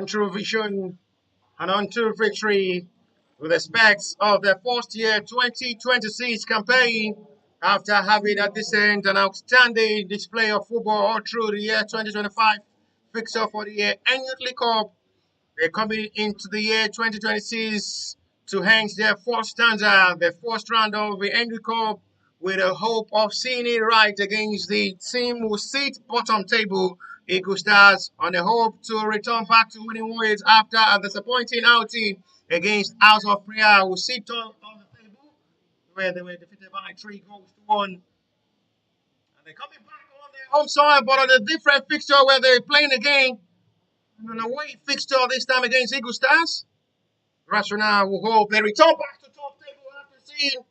True vision and untrue victory with the specs of the first year 2026 campaign after having a decent and outstanding display of football all through the year 2025 fixture for the year Youth Cup. They're coming into the year 2026 to hang their first stanza, the first round of the Youth Cup, with a hope of seeing it right against the team who sit bottom table, Eagle Stars, on the hope to return back to winning ways after a disappointing outing against House of Prayer, who sit on the table where they were defeated by 3 goals to 1. And they're coming back on their home soil, but on a different fixture where they're playing again an away fixture this time against Eagle Stars. Grassrunners will hope they return back to top table after seeing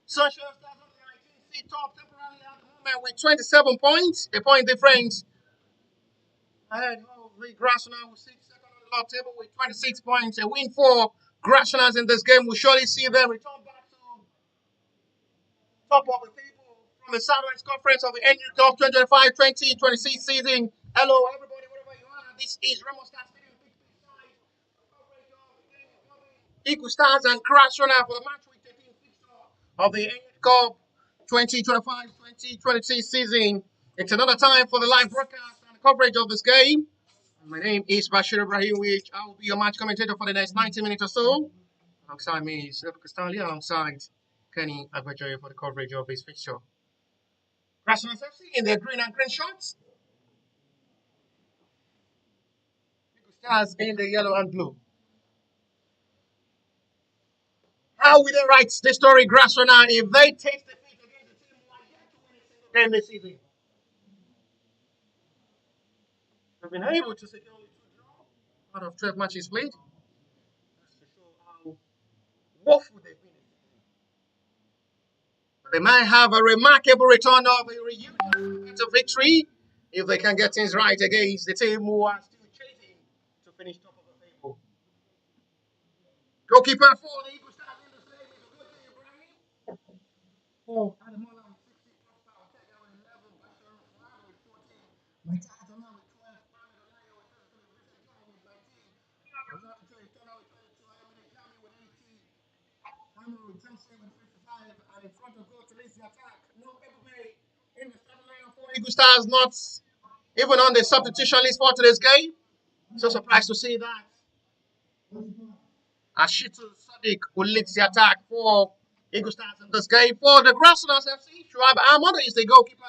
Sunshine Stars on the 19th seed top temporarily at the moment with 27 points, a point difference. Ahead of the Grassrunners will sit second on the top table with 26 points. A win for Grassrunners in this game will surely see them return back to top of the table from the Southwest Conference of the NU Cup 2025-2026 season. Hello, everybody, wherever you are. This is REMO Stadium. Equal Stars and Grassrunners for the match week 13 fixture of the NU Cup 2025-2026 season. It's another time for the live broadcast and coverage of this game. My name is Bashir Ibrahim, which I will be your match commentator for the next 90 minutes or so. Alongside me is Silver Castanli, alongside Kenny Agbajoye for the coverage of this fixture. Grassrunners FC in their green and green shorts. Equal Stars in the yellow and blue. How will they write the story, Grassrunners, if they take defeat against the team who are yet to win a single game this season? They've been able to secure only 2 draws out of 12 matches played. That's to show how woeful they've been. But they might have a remarkable return of a reunion to victory if they can get things right against the team who are still chasing to finish top of the table. Goalkeeper for the Eagle Stars in the same is Ogun State. For Adamola with 60, Costa Ortega with 11, Bashir Fuad with 14, Maitazana with 12, Mohamed Olayo with 13, Vincent John with 19, Ronaldo Turner with 22, Ayomide Jami with 18, Hamiru Johnson with 55, and in front of goal to lead the attack, no Ebube in the starting lineup for Eagle Stars, not even on the substitution list for today's game. So surprised to see that. Ashitu Sadiq will lead the attack for Eagle Stars in this game. For the Grassrunners FC, Shuaib Ahmad is the goalkeeper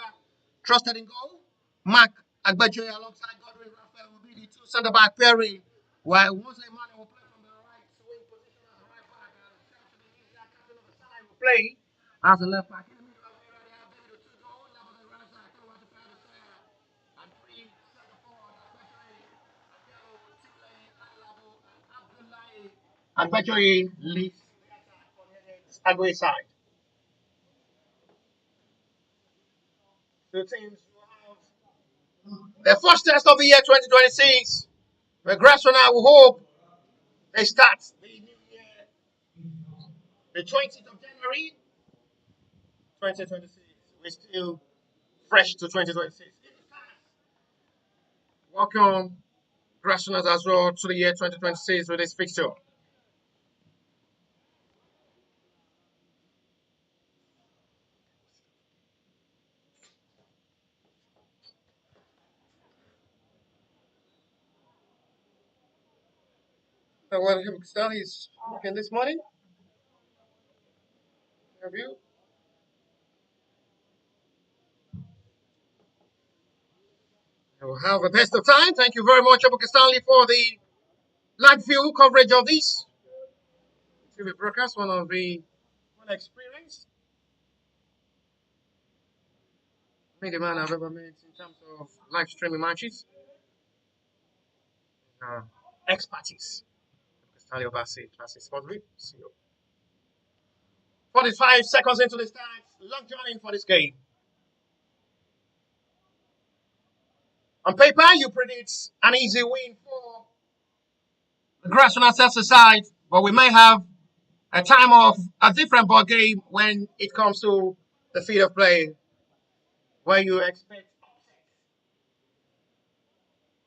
trusted in goal. Mark Agbajoye alongside Godwin Raphael will be the 2 centre-back pairing, while Mose Emmanuel will play from the right swing position as a right back, and Samson Inizia, captain of the side, will play as a left back. In the middle of the area, they have David Otugo, Labade Raza, Kalawati Padusaya, and 3 centre forward, especially Adelo Tule, Alabo, and Abdullahi. Agbajoye leads the attack on the Agwe side. The teams will have their first test of the year 2026. The Grassrunners will hope they start the new year the 20th of January 2026. We're still fresh to 2026. Welcome, Grassrunners, as well to the year 2026 with this fixture. Well, Stanley is working this morning. Have you? We'll have a best of time. Thank you very much, Ogun Stanley, for the live view coverage of this TV broadcast. One of the experience media man I've ever met in terms of live streaming matches. Uh, Expertise. Stanley Obasi, Classic Sports Group, CEO. 45 seconds into the start. Long journey for this game. On paper, you predict an easy win for the Grassrunners side, but we may have a time of a different ball game when it comes to the field of play, where you expect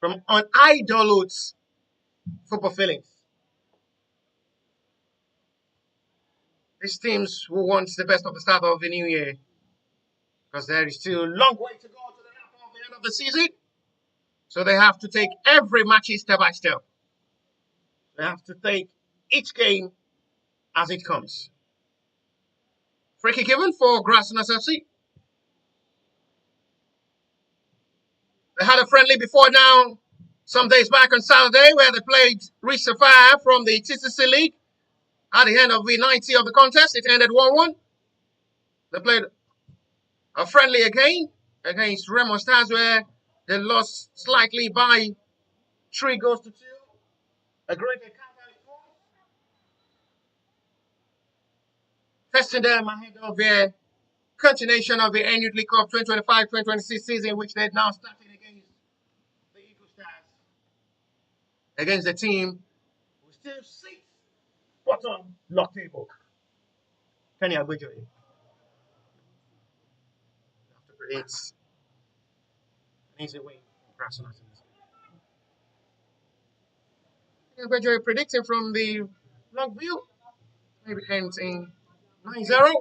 from unidolute football feelings. These teams will want the best of the start of the new year because there is still a long way to go to the wrap of the end of the season. So they have to take every match step by step. They have to take each game as it comes. Free kick given for Grassrunners FC. They had a friendly before now, some days back on Saturday, where they played Reach Fire from the TCC League. At the end of the 90 of the contest, it ended 1-1. They played a friendly again against REMO Stadium, where they lost slightly by 3 goals to 2. A great encounter. Testing them ahead of their continuation of the Youth League Cup 2025-2026 season, which they now started against the Eagle Stars. Against the team who still sits bottom lock table. Kenny Agbejo. After creates an easy win for Grassrunners. Agbejo predicting from the long view. Maybe ends in 9-0.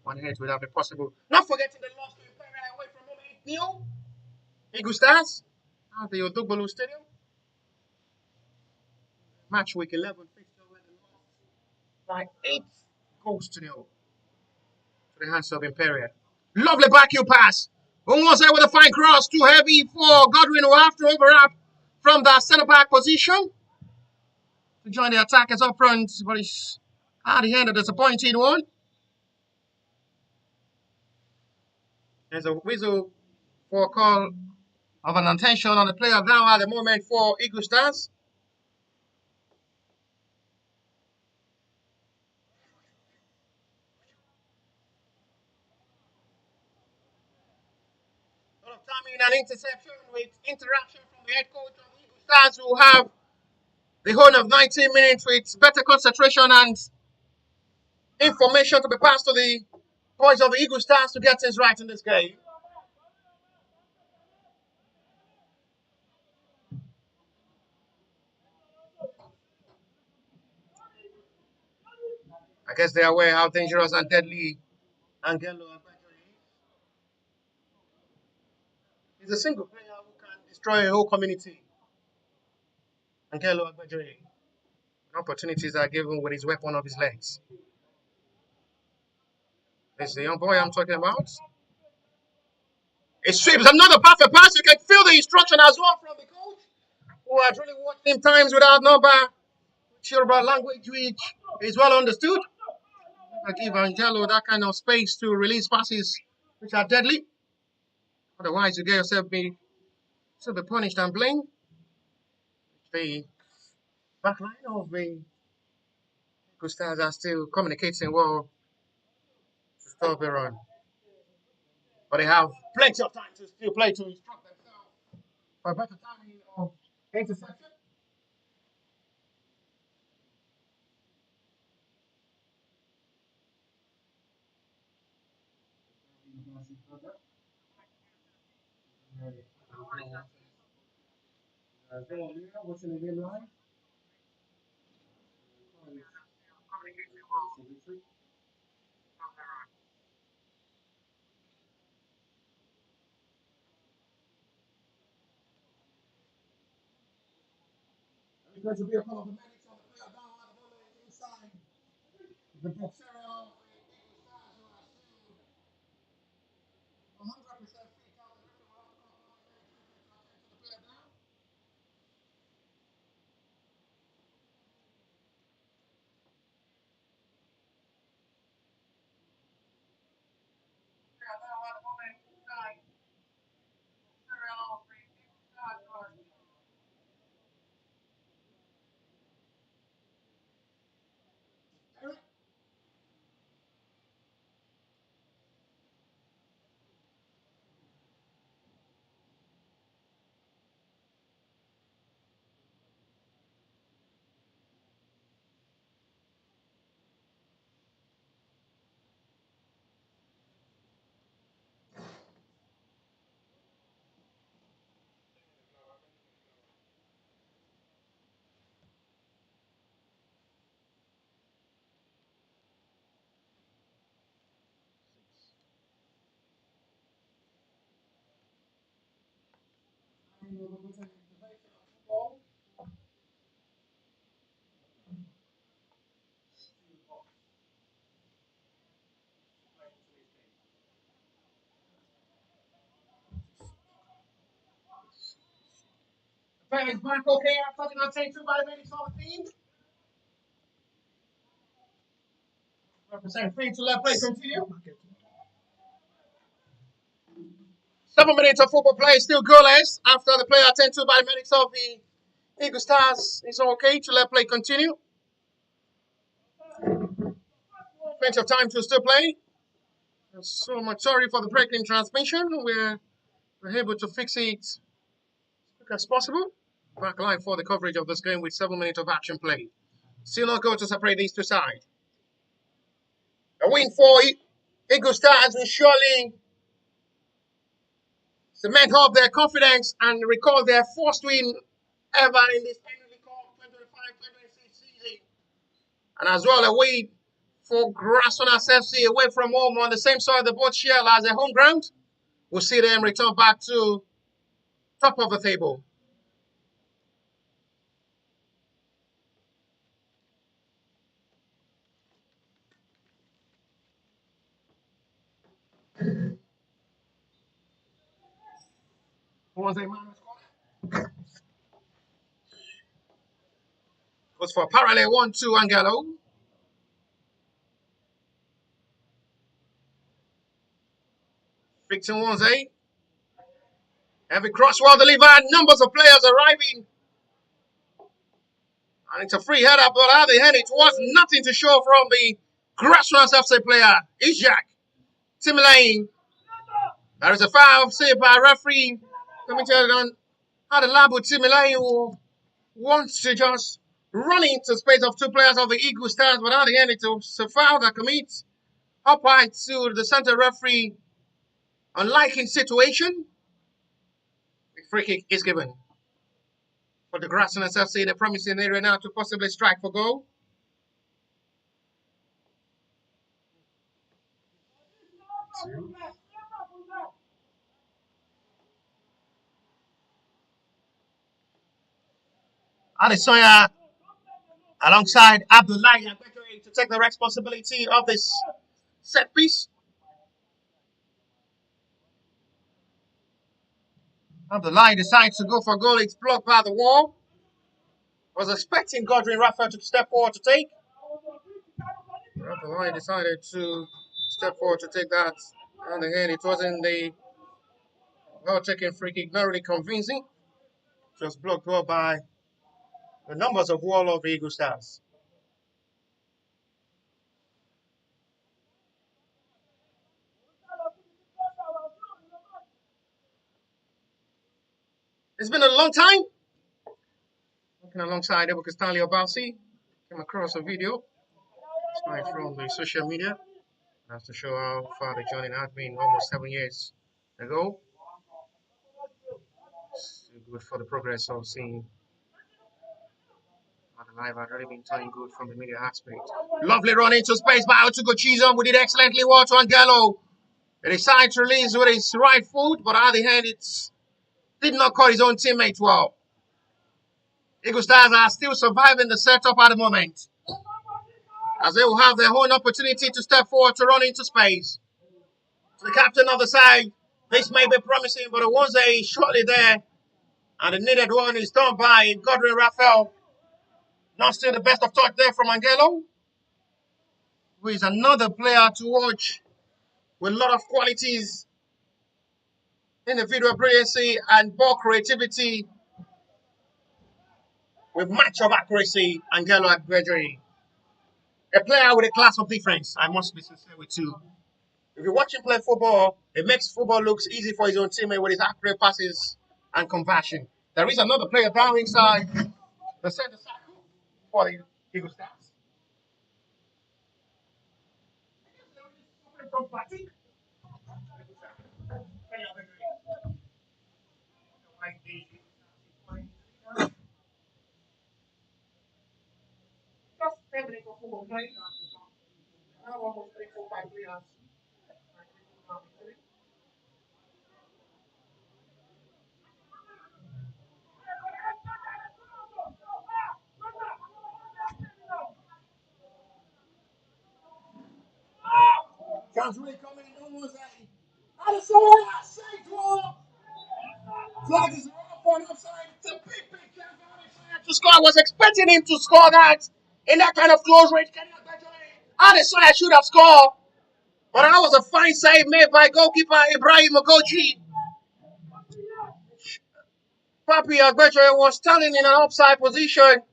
One head would have been possible. Not forgetting the loss to Imperial away from home 8-0. Eagle Stars at the Ogun Stadium. Match week 11 fixture where they lost by 8 goals to 0 to the hands of Imperial. Lovely back heel pass. Almost there with a fine cross. Too heavy for Godwin, who have to overlap from the centre back position to join the attackers up front. But it's at the end a disappointing one. There's a whistle for a call of an attention on the player now at the moment for Eagle Stars. A lot of timing and interception with interaction from the head coach of Eagle Stars, who have the whole of 90 minutes with better concentration and information to be passed to the boys of the Eagle Stars to get things right in this game. I guess they are aware how dangerous and deadly Angelo Agbejo is. He's a single player who can destroy a whole community. Angelo Agbejo. Opportunities are given with his weapon of his legs. This is the young boy I'm talking about. It sweeps another perfect pass. You can feel the instruction as well from the coach, who has really watched him times without number. Yoruba language, which is well understood. I give Angelo that kind of space to release passes which are deadly. Otherwise, you get yourself be punished and blamed. The back line of the Stars are still communicating well to stop the run. But they have plenty of time to still play to instruct themselves for a better timing of interception. What's in the game line? There's going to be a couple of minutes on The boxer 100% fit out the player now. Now at the moment, player is back okay after the 22 by the minutes on the team. Represent free to left play continue. 7 minutes of football play still goalless after the player attended to by the minutes of the Eagle Stars is okay to let play continue. Plenty of time to still play. So much sorry for the break in transmission. We're able to fix it as quick as possible. Back live for the coverage of this game with 7 minutes of action play. Still not going to separate these two sides. A win for Eagle Stars will surely cement up their confidence and record their first win ever in this annually called 2025-2026 season. And as well a win for Grassrunners FC away from home on the same soil the both share as their home ground. We'll see them return back to top of the table. Was for parallel 1-2 Angelo. Fixing 1-8. Every cross well delivered. Numbers of players arriving. And it's a free header, but at the end it was nothing to show from the Grassrunners FC player, Ishak Timilain. There is a foul saved by referee. Commented on how the lab with Timilain who wants to just run into space of two players of the Eagle Stars, but at the end it's a foul that commits upright to the center referee. Unlikely situation. The free kick is given for the Grassrunners FC, the promising area now to possibly strike for goal. Adesanya alongside Abdullahi to take the responsibility of this set piece. Abdullahi decides to go for goal. It's blocked by the wall. Was expecting Godwin Raphael to step forward to take. Abdullahi decided to step forward to take that. And again, it wasn't the well-taken free kick, not really convincing. Just blocked well by the numbers of wall of the Eagle Stars. It's been a long time. Working alongside Ebuka Stanley Obasi. Came across a video. It's from the social media. That's to show how far the journey has been almost 7 years ago. It's good for the progress of seeing how the live had already been turning good from the media aspect. Lovely run into space by Otugo Chisholm. We did excellently well to Angelo. He decided to release with his right foot, but at the end it did not call his own teammate well. Eagle Stars are still surviving the setup at the moment. as they will have their own opportunity to step forward to run into space. To the captain of the side, this may be promising, but once they shortly there, and the needed one is done by Godwin Raphael. Not still the best of touch there from Angelo, who is another player to watch with a lot of qualities, individual brilliancy and ball creativity, with much of accuracy. Angelo Advedri, a player with a class of difference. I must be sincere with you. If you watch him play football, it makes football looks easy for his own teammate with his accurate passes and compassion. There is another player down inside the center circle for the Eagle Stars. Chance really coming in almost at the side wall. Flag is off on offside. It's a big chance to score. I was expecting him to score that in that kind of close range. Adesanya should have scored. But that was a fine save made by goalkeeper Ibrahim Ogoji. Papi Agbejo was standing in an offside position.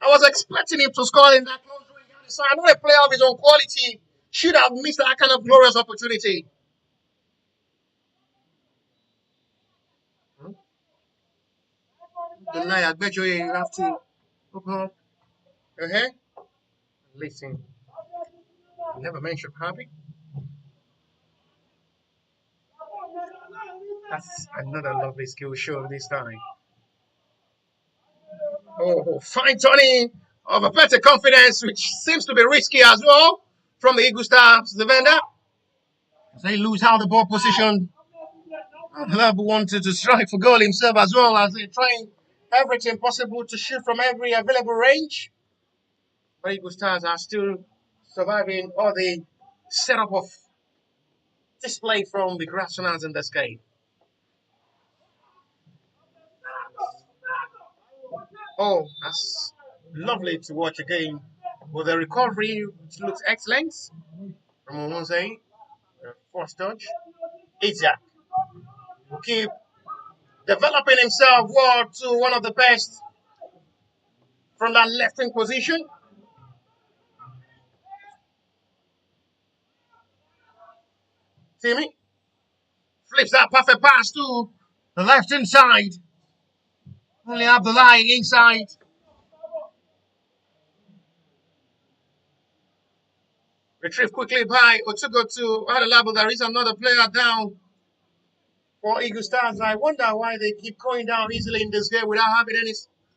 I was expecting him to score in that close range. So I know a player of his own quality should have missed that kind of glorious opportunity. Deny Agbejo, you have to open up your hair. Listen, never mentioned Papi. That's another lovely skill show this time. Oh, fine turning of a better confidence, which seems to be risky as well from the Eagle Stars defender. They lose out the ball position. Lab wanted to strike for goal himself as well, as they're trying everything possible to shoot from every available range. But Eagle Stars are still surviving all the setup of display from the Grassrunners in this game. Oh, that's lovely to watch again. With the recovery, which looks excellent from Omonze, first touch. Isaac will keep developing himself well to one of the best from that left wing position. Timmy flips that perfect pass to the left hand side. Only have the line inside. Retrieved quickly by Otugo to Adelabu. There is another player down for Eagle Stars. I wonder why they keep going down easily in this game without having any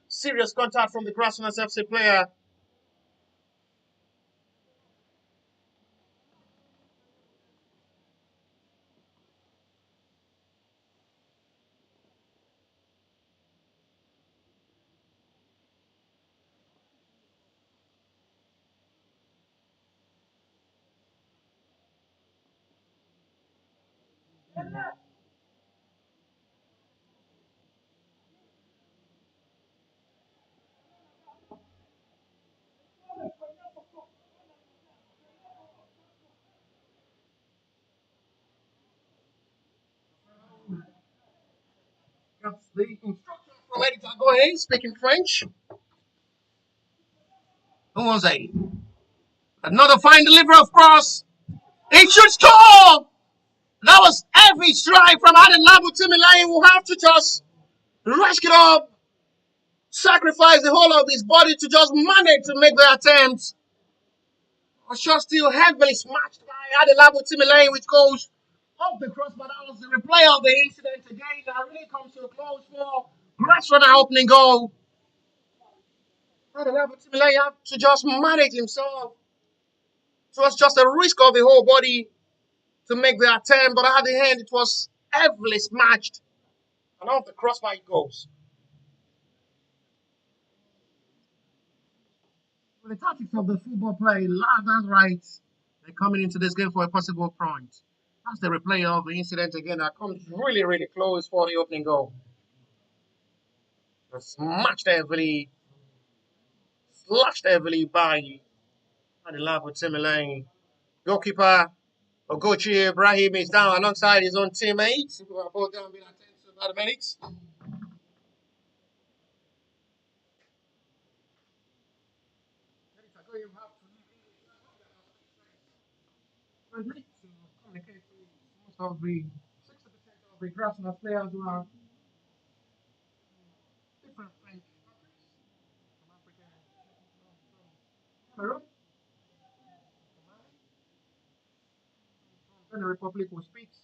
serious contact from the Grassrunners FC player. The instruction from Editor, go ahead, speaking French. Who was it? Another fine delivery of cross. It should score! That was every strike from Adelabu. Timilayi will have to just rush it up, sacrifice the whole of his body to just manage to make the attempt. Shot still heavily smashed by Adelabu Timilayi, which goes off the crossbar. That was the replay of the incident again. That really comes to a close for Grassrunner opening goal. Adelabu Timilayi had to just manage himself. It was just a risk of the whole body to make the attempt, but at the end it was heavily smashed. And off the crossbar it goes. The tactics of the football play, that's right. They're coming into this game for a possible point. That's the replay of the incident again that comes really, really close for the opening goal. Smashed heavily, slashed heavily by the lap with Timilane. Goalkeeper Ogochi Ibrahim is down alongside his own teammates who are both down being attended to by the medics. Most of the 60% of the Grassrunners players who are different French countries from Africa, from Cameroon, from the Republic who speaks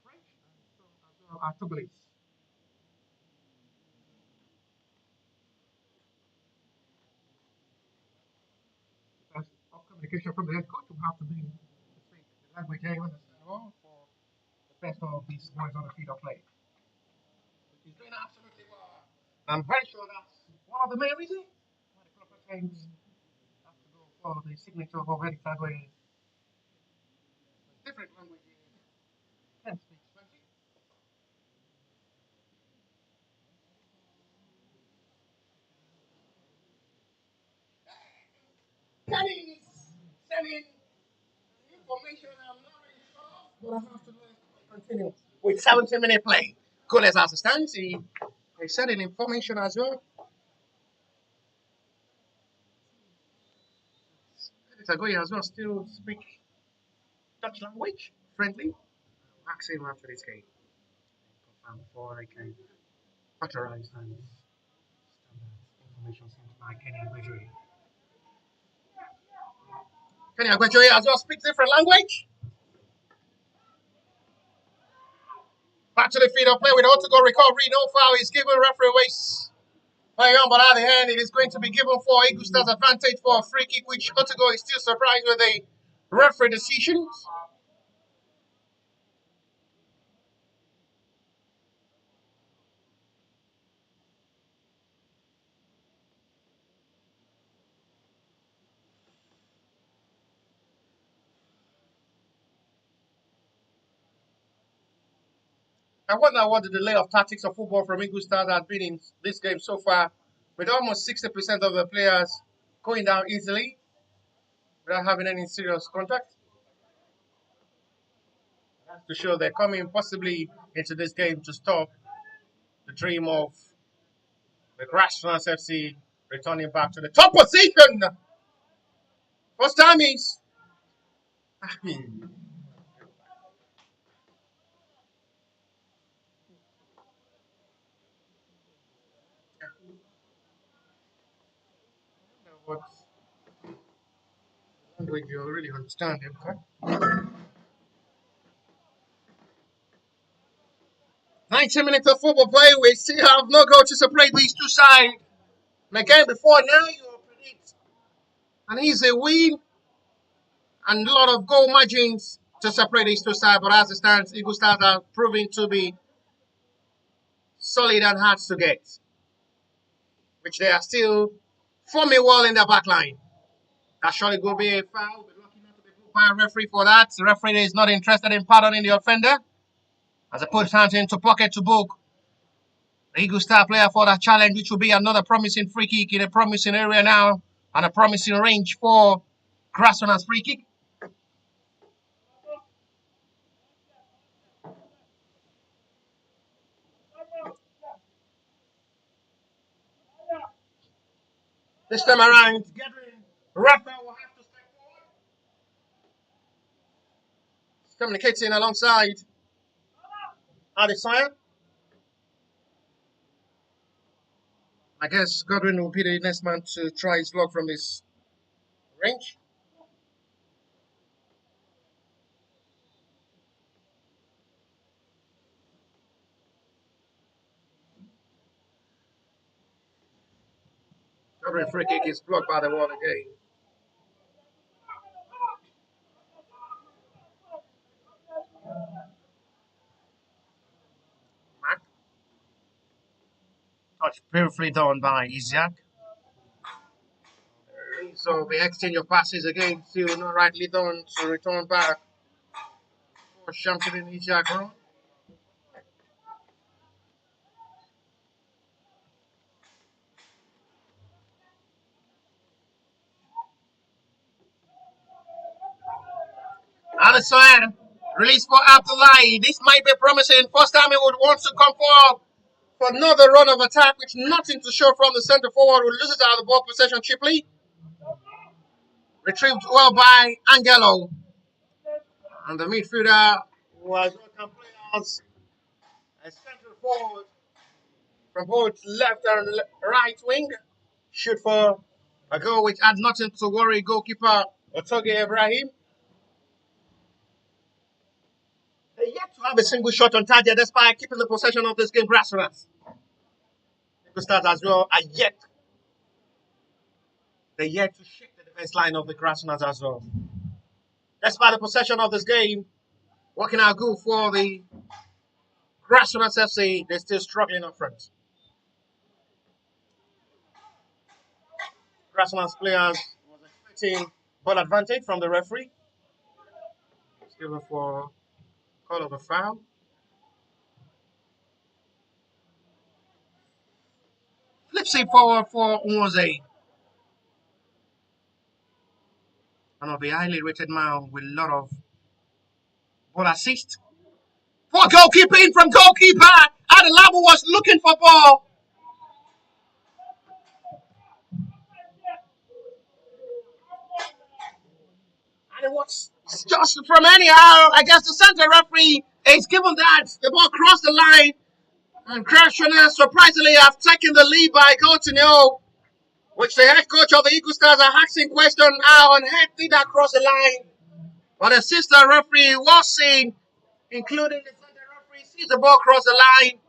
French, and some as well are Togolese. Because of communication from the head coach will have to be to speak the language they understand well for the best of these boys on the field of play. He's doing absolutely well. I'm very sure that's one of the main reasons why the proper teams have to go for the signature of Eric Tadway. Different languages can speak Spanish. Sending information I'm not really sure of, but I have to continue with 70-minute play. Good as assistance, he sending information as well. Tagoya as well still speak Dutch language friendly. Ask him after this game. Confirm before I can authorize and information sent by Kenny Agbejoye. Kenny Agbejoye as well speaks different language. Back to the field of play with Otago recovery. No foul is given. Referee waits. Playing on, but at the end, it is going to be given for Igusta's advantage for a free kick, which Otago is still surprised with the referee decisions. I wonder what the delay of tactics of football from Eagle Stars has been in this game so far, with almost 60% of the players going down easily without having any serious contact. That's to show they're coming possibly into this game to stop the dream of the Grassrunners FC returning back to the top position. First time is. What language you already understand, okay? 90 minutes of football play. We still have no goal to separate these two sides. And again, before now, you predict an easy win and a lot of goal margins to separate these two sides. But as it stands, Eagle Stars are proving to be solid and hard to get, which they are still forming well in their back line. That surely will be a foul. We're lucky not to be booked by a referee for that. The referee is not interested in pardoning the offender as it puts hands into pocket to book the Eagle Star player for that challenge, which will be another promising free kick in a promising area now and a promising range for Grassrunners free kick. This time around, gathering, Rafa will have to step forward. Communicating alongside Adesanya. I guess Godwin will be the next man to try his luck from this range. Godwin free kick is blocked by the wall again. Mac. Touch beautifully done by Isaac. So the exchange of passes again, still not rightly done to return back for Shamsuddin Ishaq. Other side, release for Abdullahi. This might be promising. First time he would want to come forward for another run of attack, which nothing to show from the centre forward who loses out of the ball possession cheaply. Retrieved well by Angelo. And the midfielder was welcome players as centre forward from both left and right wing. Shoot for a goal which had nothing to worry goalkeeper Otoge Ibrahim. They yet to have a single shot on target despite keeping the possession of this game. Grassrunners. Stars as well are yet to shake the defense line of the Grassrunners as well. Despite the possession of this game, working out good for the Grassrunners FC, they're still struggling up front. Grassrunners players was expecting ball advantage from the referee. Still for call of a foul. Flips it forward for Nwoze. One of the highly rated man with a lot of ball assist. For goalkeeping from goalkeeper. Adelabu was looking for ball. And it was just from anyhow, I guess the center referee is given that the ball crossed the line. And Grassrunners surprisingly have taken the lead by goal to nil, which the head coach of the Eagle Stars are asking question how on earth did that cross the line. But the sister referee was seen, including the center referee, sees the ball cross the line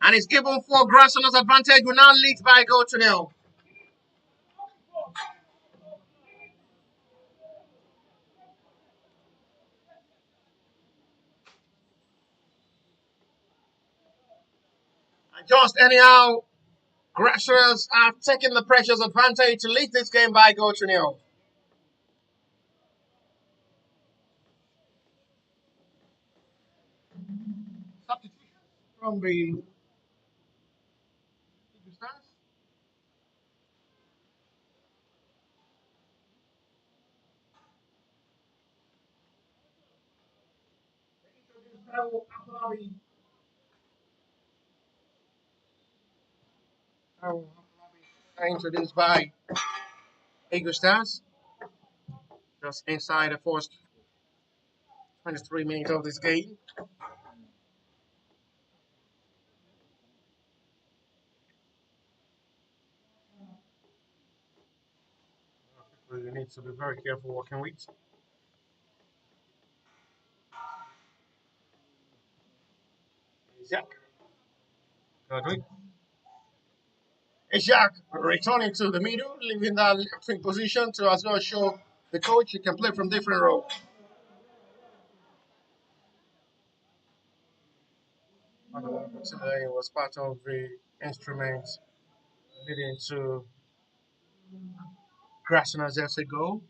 and is given for Grassrunners advantage, who now leads by goal to nil. And just anyhow, Grassrunners have taken the precious advantage to lead this game by goal to nil. Substitution from the Eagle Stars. Introduced by Eagle Stars. Just inside the first 23 minutes of this game. You need to be very careful working with. Isaac. Isaac returning to the middle, leaving that left wing position to as well show the coach he can play from different roles. Today was part of the instruments leading to Grassrunners FC goal.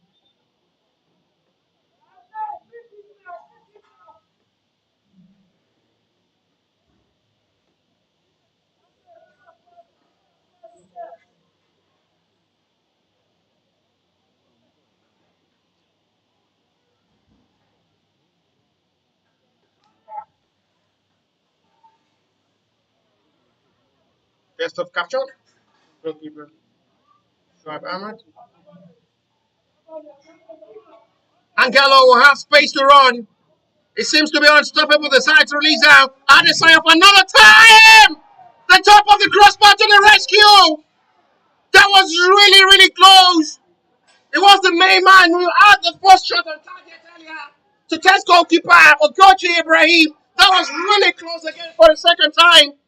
Best of capture. Goalkeeper Shuaib Ahmed. Angelo will have space to run. It seems to be unstoppable. The side to release out. And the sign for another time. The top of the crossbar to the rescue. That was really, really close. It was the main man who had the first shot on target earlier to test goalkeeper Ogun Ibrahim. That was really close again for the second time.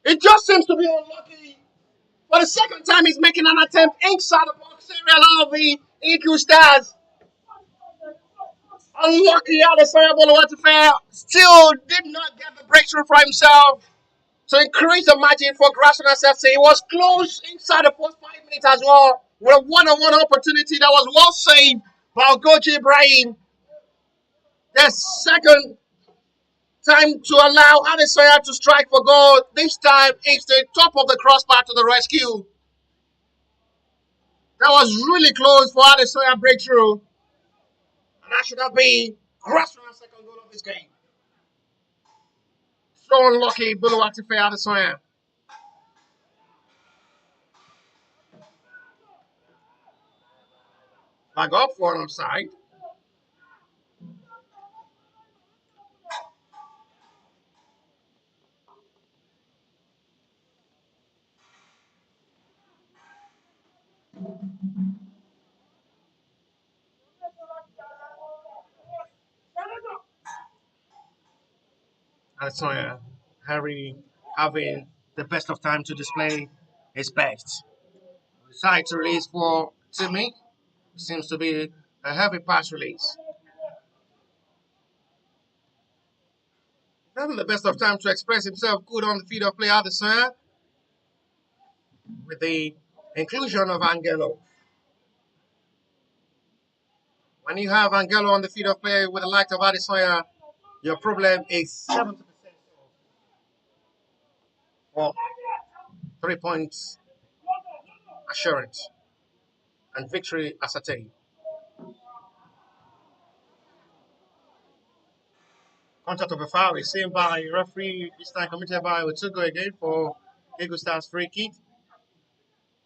It just seems to be unlucky. For the second time, he's making an attempt inside the box area of the Eagle Stars. Unlucky Adesanya Boluwatife still did not get the breakthrough for himself to increase the margin for Grassrunners FC. It was close inside the first 5 minutes as well. with a one-on-one opportunity that was well saved by Coach Ibrahim. The second time to allow Adesanya to strike for goal. This time it's the top of the crossbar to the rescue. That was really close for Adesanya breakthrough. And that should have been Grassrunners' second goal of this game. So unlucky, Buluwatife Adesanya. Flag up for an offside. Adesanya, Harry having the best of time to display his best. Decide to release for Timmy. Seems to be a heavy pass release. Having the best of time to express himself good on the field of play, Adesanya, with the inclusion of Angelo. When you have Angelo on the field of play with the light of Adesanya, your problem is 70% for 3 points assurance and victory ascertained. Contact of a foul is seen by referee, this time committed by Otugo again for Eagle Stars free kick.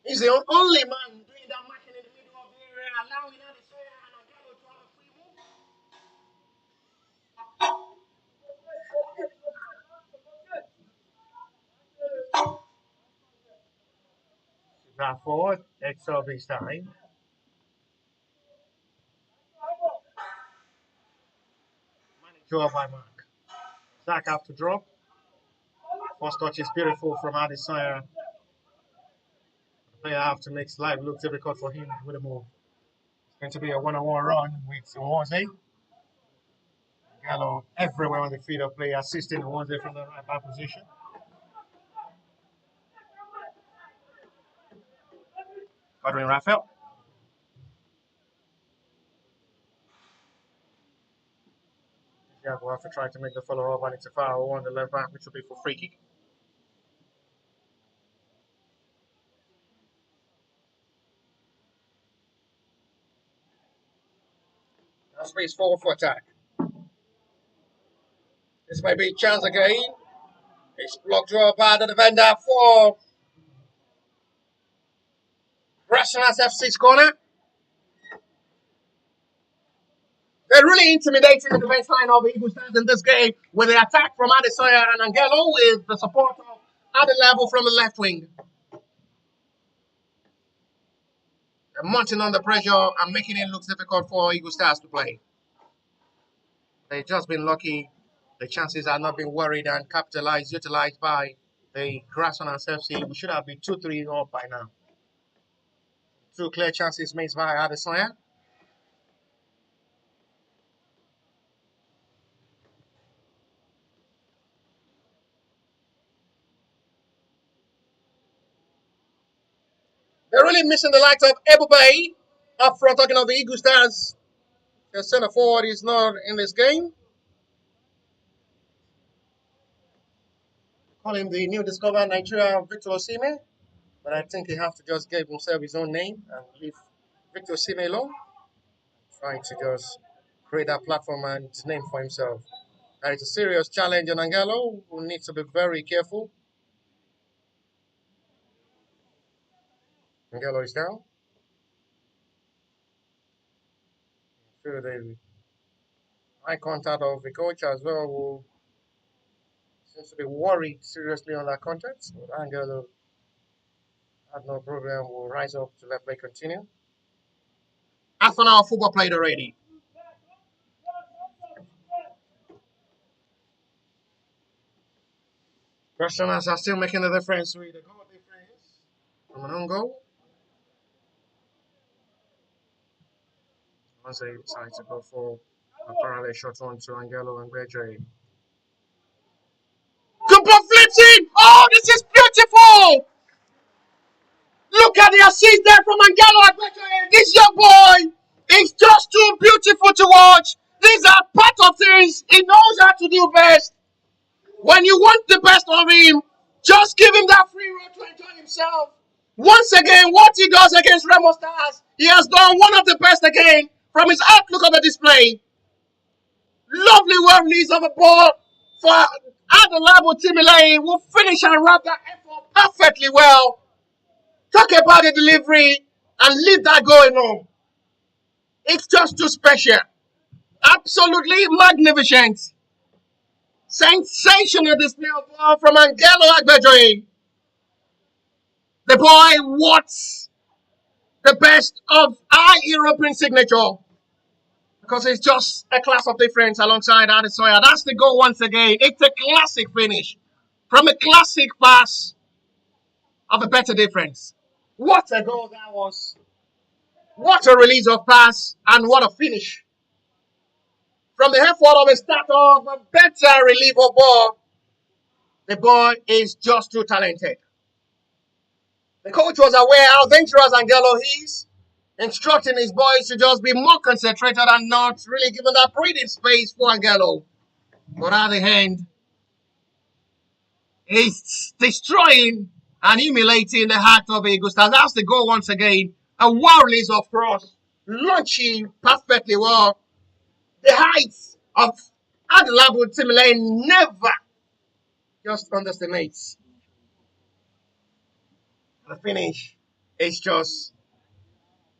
He's the only man doing that marking in the middle of the area, allowing Adesanya and Angelo to have a free move. That forward, extra this time. Managed by Mark. Zach have to drop. First touch is beautiful from Adesanya. The player have to make life look difficult for him with a move. It's going to be a one-on-one run with Owanze. Gallo everywhere on the field of play, assisting Owanze from the right back position. Covering Raphael. Yeah, we'll have to try to make the follow-up and it's a foul on the left back, which will be for free kick. Now space forward for attack. This may be a chance again. It's blocked draw by the defender for Grassrunners FC's corner. They're really intimidating the defense line of the Eagle Stars in this game with the attack from Adesanya and Angelo with the support of Ade Level from the left wing. They're mounting under pressure and making it look difficult for Eagle Stars to play. They've just been lucky. The chances are not being worried and utilized by the Grassrunners FC. We should have been 2-3 up by now. Two clear chances made by Adesanya. They're really missing the likes of Ebube up front, talking of the Eagle Stars. The center forward is not in this game. Call him the new discover Nigeria Victor Osimhen, but I think he has to just give himself his own name and leave Victor Osimhen alone. Trying to just create that platform and name for himself. That is a serious challenge on Angelo, who needs to be very careful. Angelo is down. Through the eye contact of the coach as well, who seems to be worried seriously on that contact. But Angelo had no problem, will rise up to let play continue. Half an hour football played already. Grassrunners are still making the difference with the goal difference from an own goal. Once they decide to go for a parallel shot on to Angelo and Bedre. Good ball flips in! Oh, this is beautiful! Look at the assist there from Angelo. This young boy is just too beautiful to watch. These are part of things he knows how to do best. When you want the best of him, just give him that free road to enjoy himself. Once again, what he does against REMO Stars, he has done one of the best again from his outlook of the display. Lovely well release of a ball for Adelabu Timilane, who finish and wrap that effort perfectly well. Talk about the delivery and leave that going on. It's just too special. Absolutely magnificent. Sensational display of ball from Angelo Agbejoye. The boy wants the best of our European signature because it's just a class of difference alongside Adesoya. That's the goal once again. It's a classic finish from a classic pass of a better difference. What a goal that was. What a release of pass and what a finish. From the effort of a start of a better relief of ball, the boy is just too talented. The coach was aware how dangerous Angelo is, instructing his boys to just be more concentrated and not really giving that breathing space for Angelo. But at the end, he's destroying and humiliating the heart of Augustas. That's the goal once again. A wild release of cross, launching perfectly well. The heights of Adelabu Timilane never just underestimates. The finish is just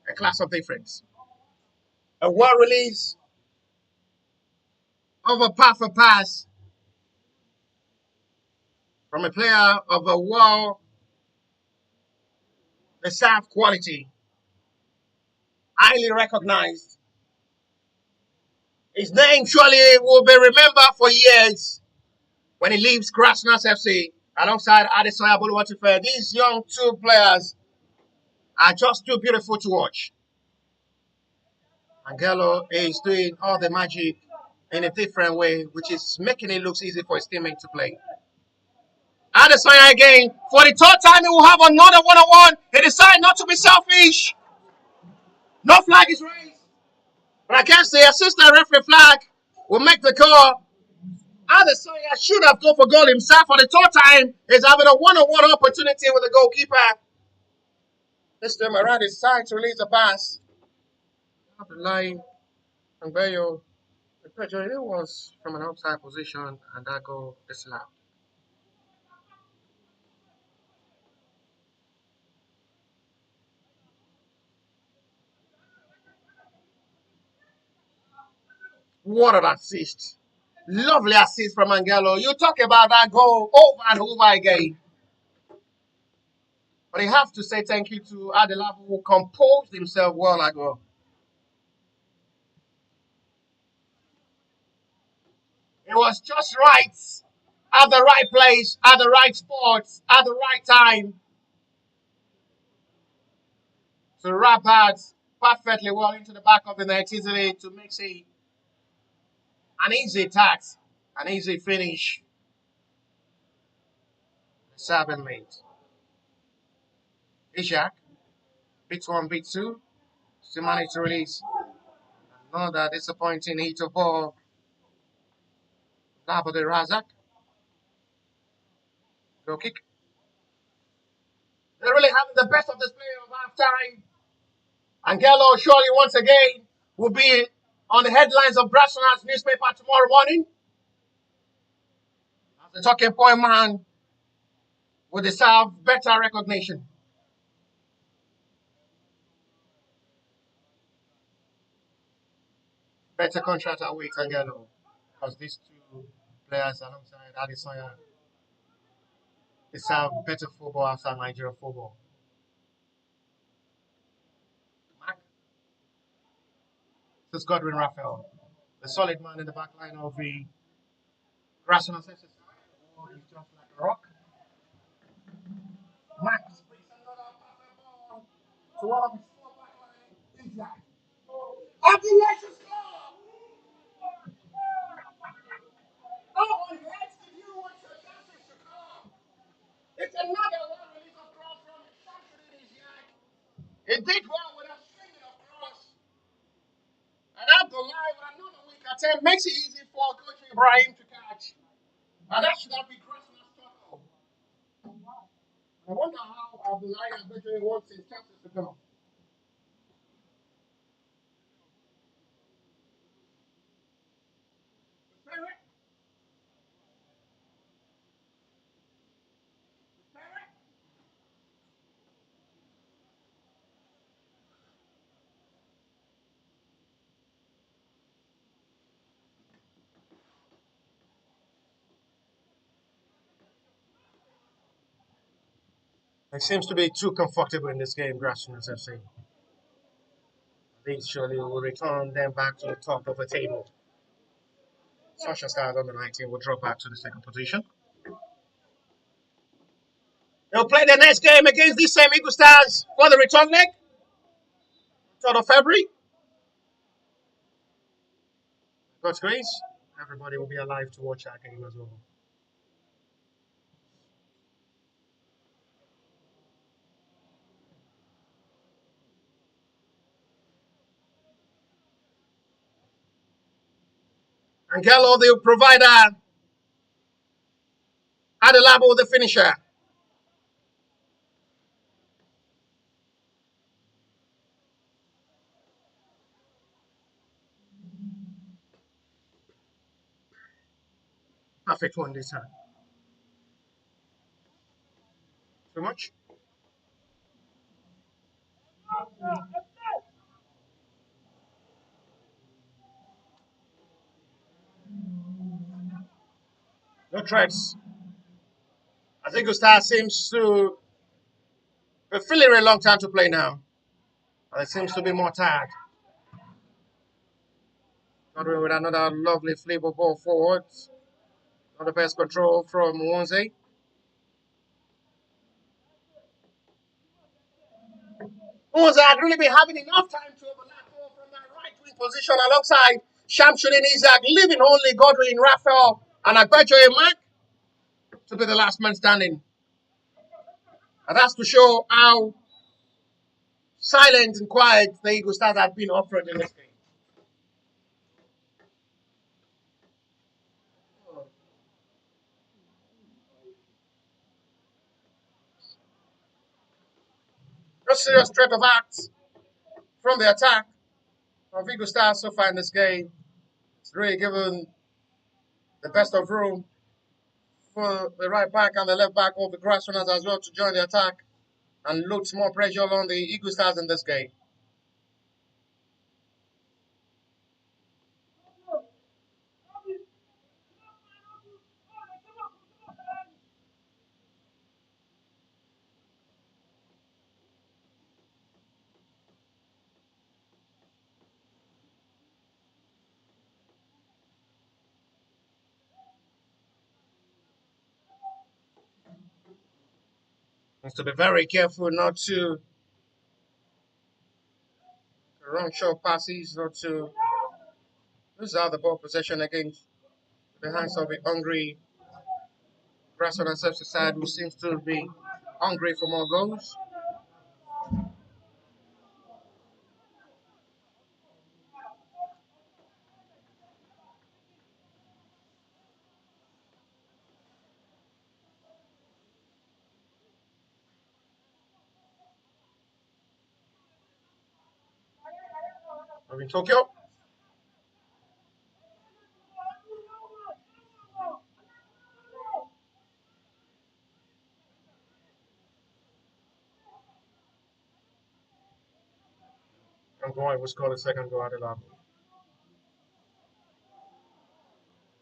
a class of difference. A well release of a powerful pass from a player of a well reserved quality, highly recognized. His name surely will be remembered for years when he leaves Grassrunners FC alongside Adesoya Boluwatife. These young two players are just too beautiful to watch. Angelo is doing all the magic in a different way, which is making it look easy for his teammate to play. Adesoya again, for the third time, he will have another one-on-one. He decided not to be selfish. No flag is raised. But I guess the assistant referee flag will make the call. Adesoya should have gone for goal himself for the third time. He's having a one-on-one opportunity with the goalkeeper. This time around, his side to release the pass. Up the line, and Bayo, it was from an outside position, and that goal is allowed. What an assist. Lovely assist from Angelo. You talk about that goal over and over again. But I have to say thank you to Adelabu, who composed himself well ago. It was just right at the right place, at the right spot, at the right time to wrap out perfectly well into the back of the net easily to make it an easy task, an easy finish. 7 late. Ishak, bit 1, bit 2, still managed to release another disappointing hit of ball. Labode Razak. Go kick. They're really having the best of this play of half time. Angelo surely once again will be on the headlines of Grassrunners newspaper tomorrow morning. As the talking point man will deserve better recognition. Better contract awaits Angelo. Because these two players alongside Adesoya deserve better football outside Nigerian football. Mark, this is Godwin Raphael, the solid man in the back line of the Grassrunners FC. Oh, he's just like a rock. Max brings another ball to one of his four back line. Exact. Congratulations, score! Oh, on heads to you what your chances to come. It's another one release of cross from Shamsuddin Isiaq. makes it easy for Coach Ibrahim to catch. And that should not be Grassrunners Football Club. I wonder how Abdullahi Abedre wants his chances to come. It seems to be too comfortable in this game, Grassrunners FC. They surely will return them back to the top of the table. Sasha Stars on the 19 will drop back to the second position. They'll play the next game against these same Eagle Stars for the return leg, 3rd of February. God's grace, everybody will be alive to watch that game as well. Angelo, the provider, Adelabo, the finisher. Perfect one this time. Too much? No threats. I think Gustav seems to be feeling a long time to play now. And it seems to be more tired. Godwin with another lovely flavor ball forward. Not the best control from Wonze. Wonze had really been having enough time to overlap from that right wing position alongside Shamsuddin Isaac, leaving only Godwin, Raphael, and Agbejo Mark to be the last man standing. And that's to show how silent and quiet the Eagle Stars have been up front in this game. No serious threat of acts from the attack of Eagle Stars so far in this game. It's really given the best of room for the right back and the left back of the Grassrunners as well to join the attack and loads more pressure on the Eagle Stars in this game. Has to be very careful not to run short passes, not to lose out the ball possession against the hands of the hungry Grassrunners FC side who seems to be hungry for more goals. Of in Tokyo. And boy was called a second goal at the level.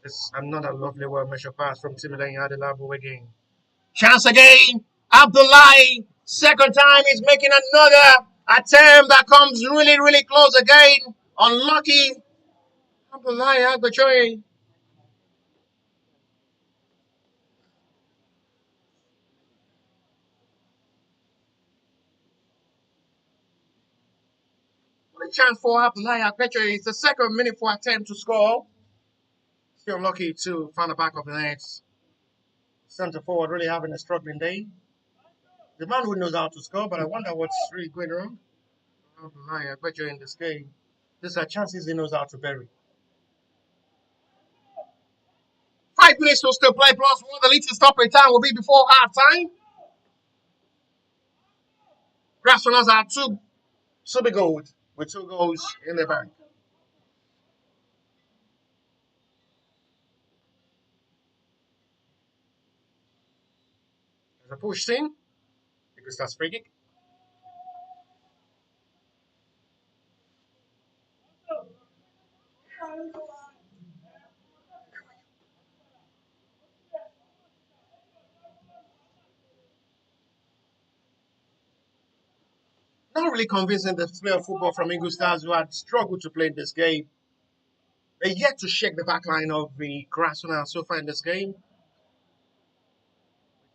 It's another lovely well measured pass from Timothy Adelabu again. Chance again. Abdullahi. Second time he's making another attempt that comes really, really close again. Unlucky. Abdullahi Agbachoy. What a chance for Abdullahi Agbachoy. It's the second meaningful attempt to score. Still unlucky to find the back of the net. Centre forward really having a struggling day. The man who knows how to score, but I wonder what's really going wrong. Abdullahi Agbachoy in this game. These are chances he knows how to bury. 8 minutes to still play, plus one. The little stoppage time will be before half time. Grassrunners are two super gold with 2 goals in the bank. There's a push in because that's free kick. Not really convincing the display of football from Eagle Stars, who had struggled to play in this game. They're yet to shake the back line of the Grassrunners so far in this game.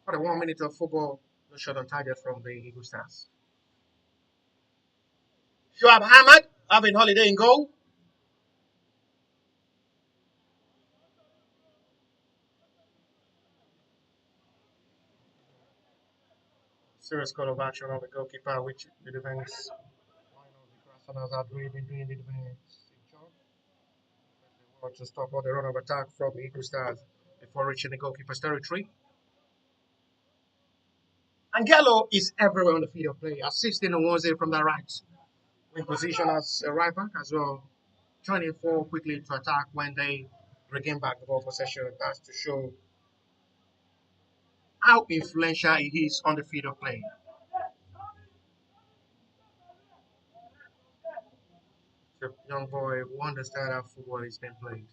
For the 1 minute of football, no shot on target from the Eagle Stars. Shuab Ahmad having holiday in goal. Serious call of action on the goalkeeper, which the defense line of the Grassrunners are really doing the defense job. They want to stop all the run of attack from the Eagle Stars before reaching the goalkeeper's territory. Angelo is everywhere on the field of play, assisting Onwoze from the right. In position as a right back as well, joining forward quickly to attack when they regain back the ball possession. That's to show how influential he is on the field of play. The young boy who understands how football is being played.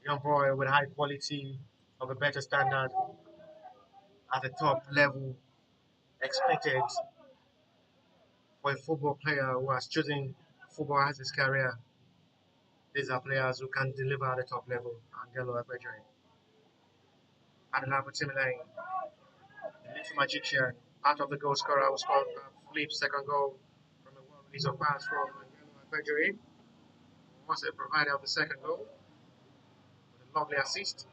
Young boy with high quality of a better standard at the top level expected for a football player who has chosen football as his career. These are players who can deliver at the top level. Angelo Abedre. Adelabo Timilein, the little magician, part of the goal scorer who scored Philip's second goal from a well release of pass from Angelo Abedre. Was a provider of the second goal with a lovely assist.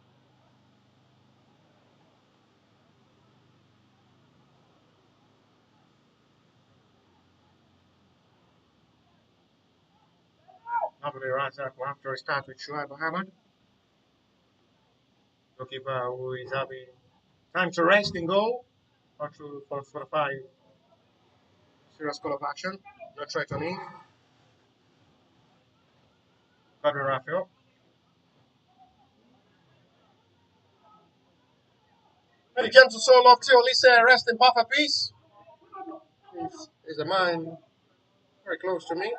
Lovely right back after a start with Shuaib Mohammed. Goalkeeper who is having time to rest in goal. Or through for 45. Serious call of action. No threat on him. Fabio Raphael. When it came to soul of Theo Lisa, rest in Papa Peace. Is a man very close to me.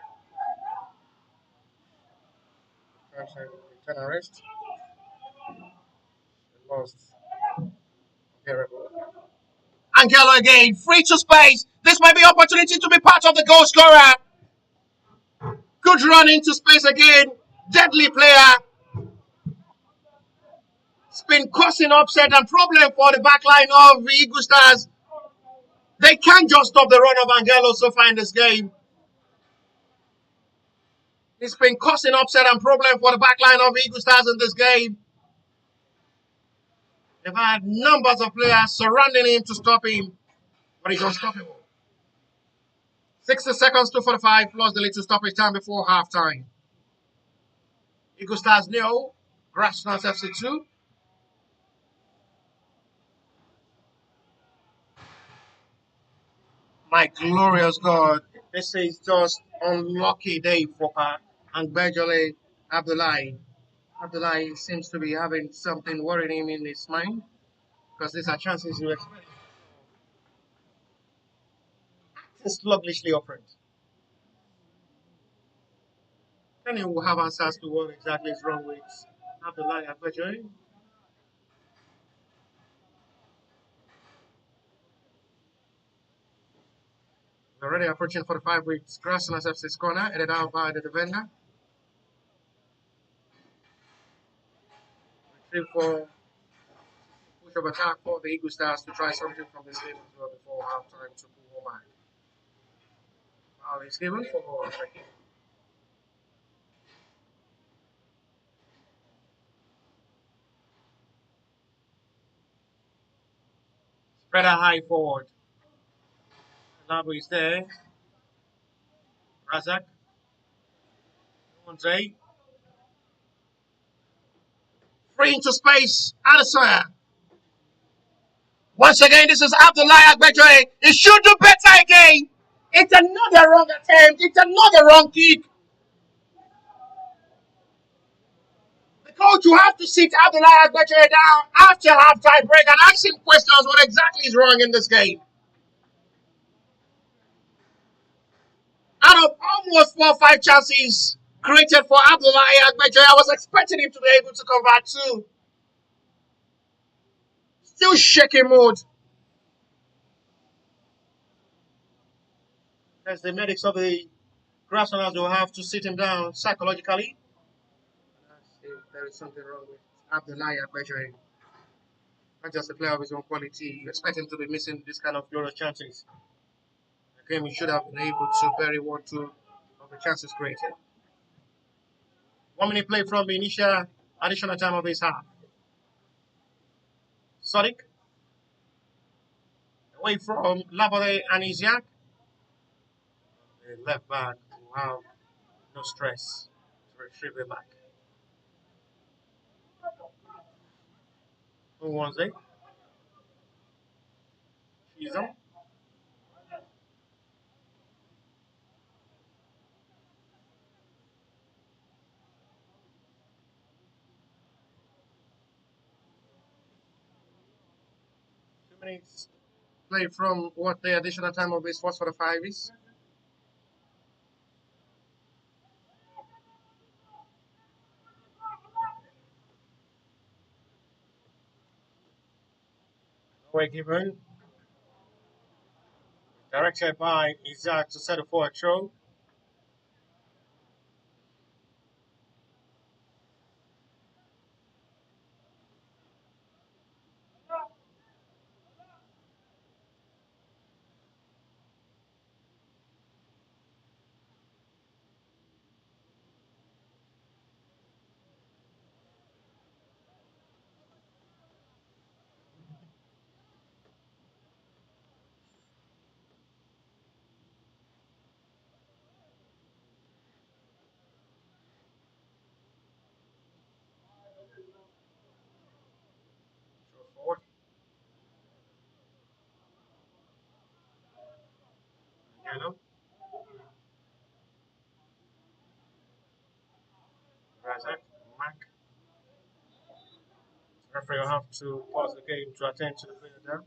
Perhaps I return arrest. Lost. Terrible. Angelo again, free to space. This might be opportunity to be part of the goal scorer. Good run into space again. Deadly player. It's been causing upset and problem for the back line of the Eagle Stars. They can't just stop the run of Angelo so far in this game. It's been causing upset and problem for the back line of Eagle Stars in this game. They've had numbers of players surrounding him to stop him, but he's unstoppable. 60 seconds to 45 plus the little stoppage time before halftime. Eagle Stars 0, Grassrunners FC 2. My glorious God, this is just unlucky day for her and Bejole Abdullahi. Abdullahi seems to be having something worrying him in his mind because these are chances you expect. Sluggishly operate. Then you will have answers to what exactly is wrong with Abdullahi Abdullahi. We're already approaching 45 with Grassrunners FC's corner, headed out by the defender. Retrieve for push of attack for the Eagle Stars to try something from this game as well before halftime to pull home back. Foul is given for spreader high forward. Nabu is there. Razak. Andre. Free into space. Adesanya. Once again, this is Abdullahi Agbejoye. He should do better again. It's another wrong attempt. It's another wrong kick. The coach will have to sit Abdullahi Agbejoye down after half-time break and ask him questions what exactly is wrong in this game. Out of almost 4 or 5 chances created for Abdullahi Agbejoye, I was expecting him to be able to convert 2. Still shaky mode. As the medics of the Grassrunners will have to sit him down psychologically. There is something wrong with Abdullahi Agbejoye. Not just a player of his own quality. You expect him to be missing this kind of glorious chances. Again, he should have been able to bury 1-2 of the chances created. 1 minute play from the initial additional time of his half. Sodiq. Away from Labode and Isiak. The left back will have no stress to retrieve it back. Who wants it? She's on. Minutes play from what the additional time of his first 45 is. Away given. Directed by Isaac to settle for a throw. Throw forward. Yellow. Razak. Mac. Referee will have to pause the game to attend to the player down.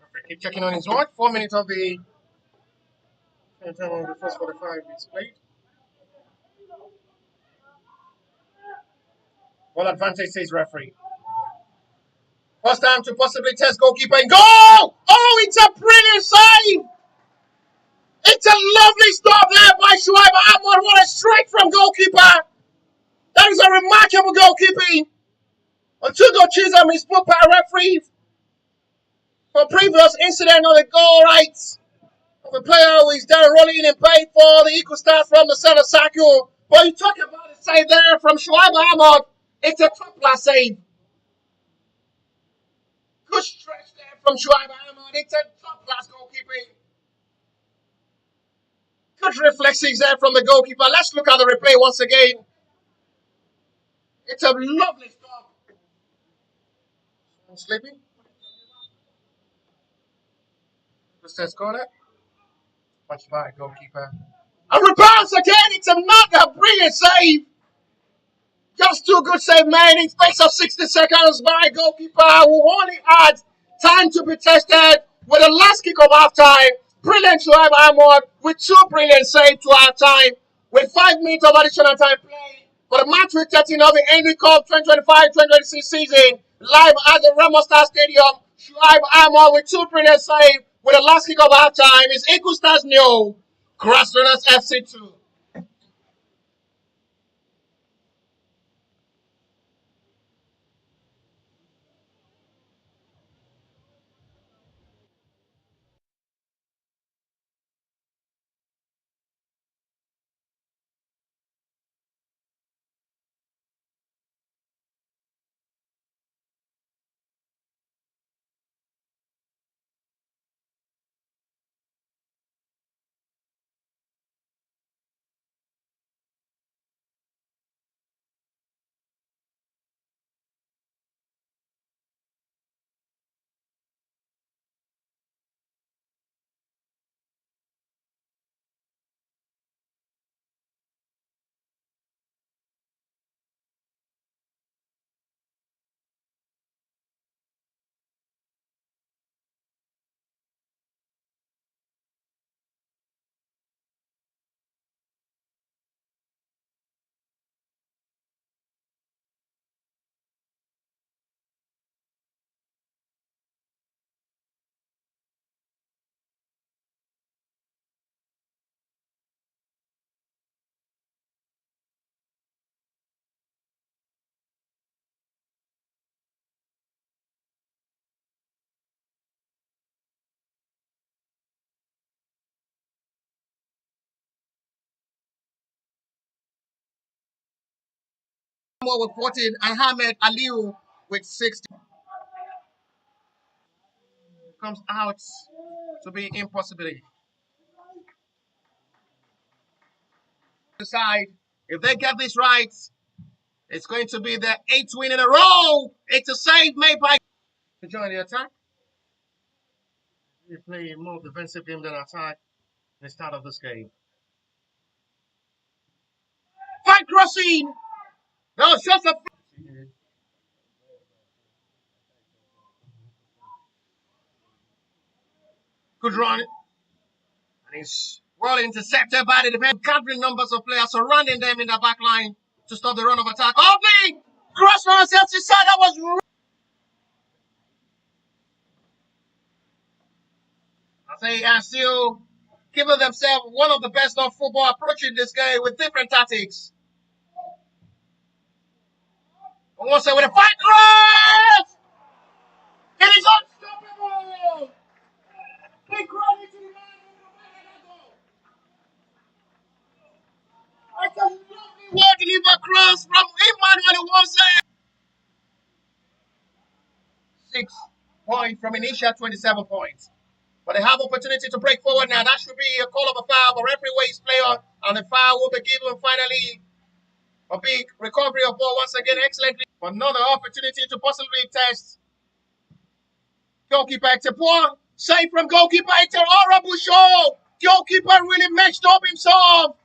Referee keep checking on his watch. 4 minutes of the time of the first 45 is played. Ball advantage, says referee. First time to possibly test goalkeeper and goal! Oh, it's a brilliant save! It's a lovely stop there by Shuaib Ahmad. What a strike from goalkeeper! That is a remarkable goalkeeping. Otugo Chisholm is put by referee for previous incident on the goal right of a player who is there rolling in paid for the equal start from the center circle. But you talk about a save there from Shuaib Ahmad. It's a top class save. Good stretch there from Shuaib Ahmad. It's a top class goalkeeping. Good reflexes there from the goalkeeper. Let's look at the replay once again. It's a lovely stop. Sleeping. Let's score that. Punch by goalkeeper. And rebounds again. It's another brilliant save. Just too good save made in space of 60 seconds by goalkeeper who only had time to be tested with the last kick of half-time. Brilliant Shuaib Ahmad with 2 brilliant saves to half-time with 5 minutes of additional time play for the match week 13 of the Henry Cup 2025-2026 season live at the REMO Stadium. Shuaib Ahmad with 2 brilliant saves with the last kick of half-time is Eagle Stars 0, Grassrunners FC 2. With 14 and Ahmed Aliu with 60 comes out to be impossibility. Decide if they get this right, it's going to be the 8th win in a row. It's a save made by to join the attack. We play a more defensive game than attack in the start of this game. Fine crossing. No, shots a good run. And he's well intercepted by the defense. Gathering numbers of players surrounding them in the back line to stop the run of attack. Oh, the Grassrunners FC side that was. They are still giving themselves one of the best of football approaching this game with different tactics. Also with a fight cross! It is unstoppable! Big run into the line it's a lovely well delivered cross from Emmanuel Wonse. 6 points from initial 27 points. But they have opportunity to break forward now. That should be a call of a foul, but referee waits player, and the foul will be given finally. A big recovery of ball once again, excellently. Another opportunity to possibly test goalkeeper Ektepoa. Save from goalkeeper Ekter Orabusho. Goalkeeper really matched up himself.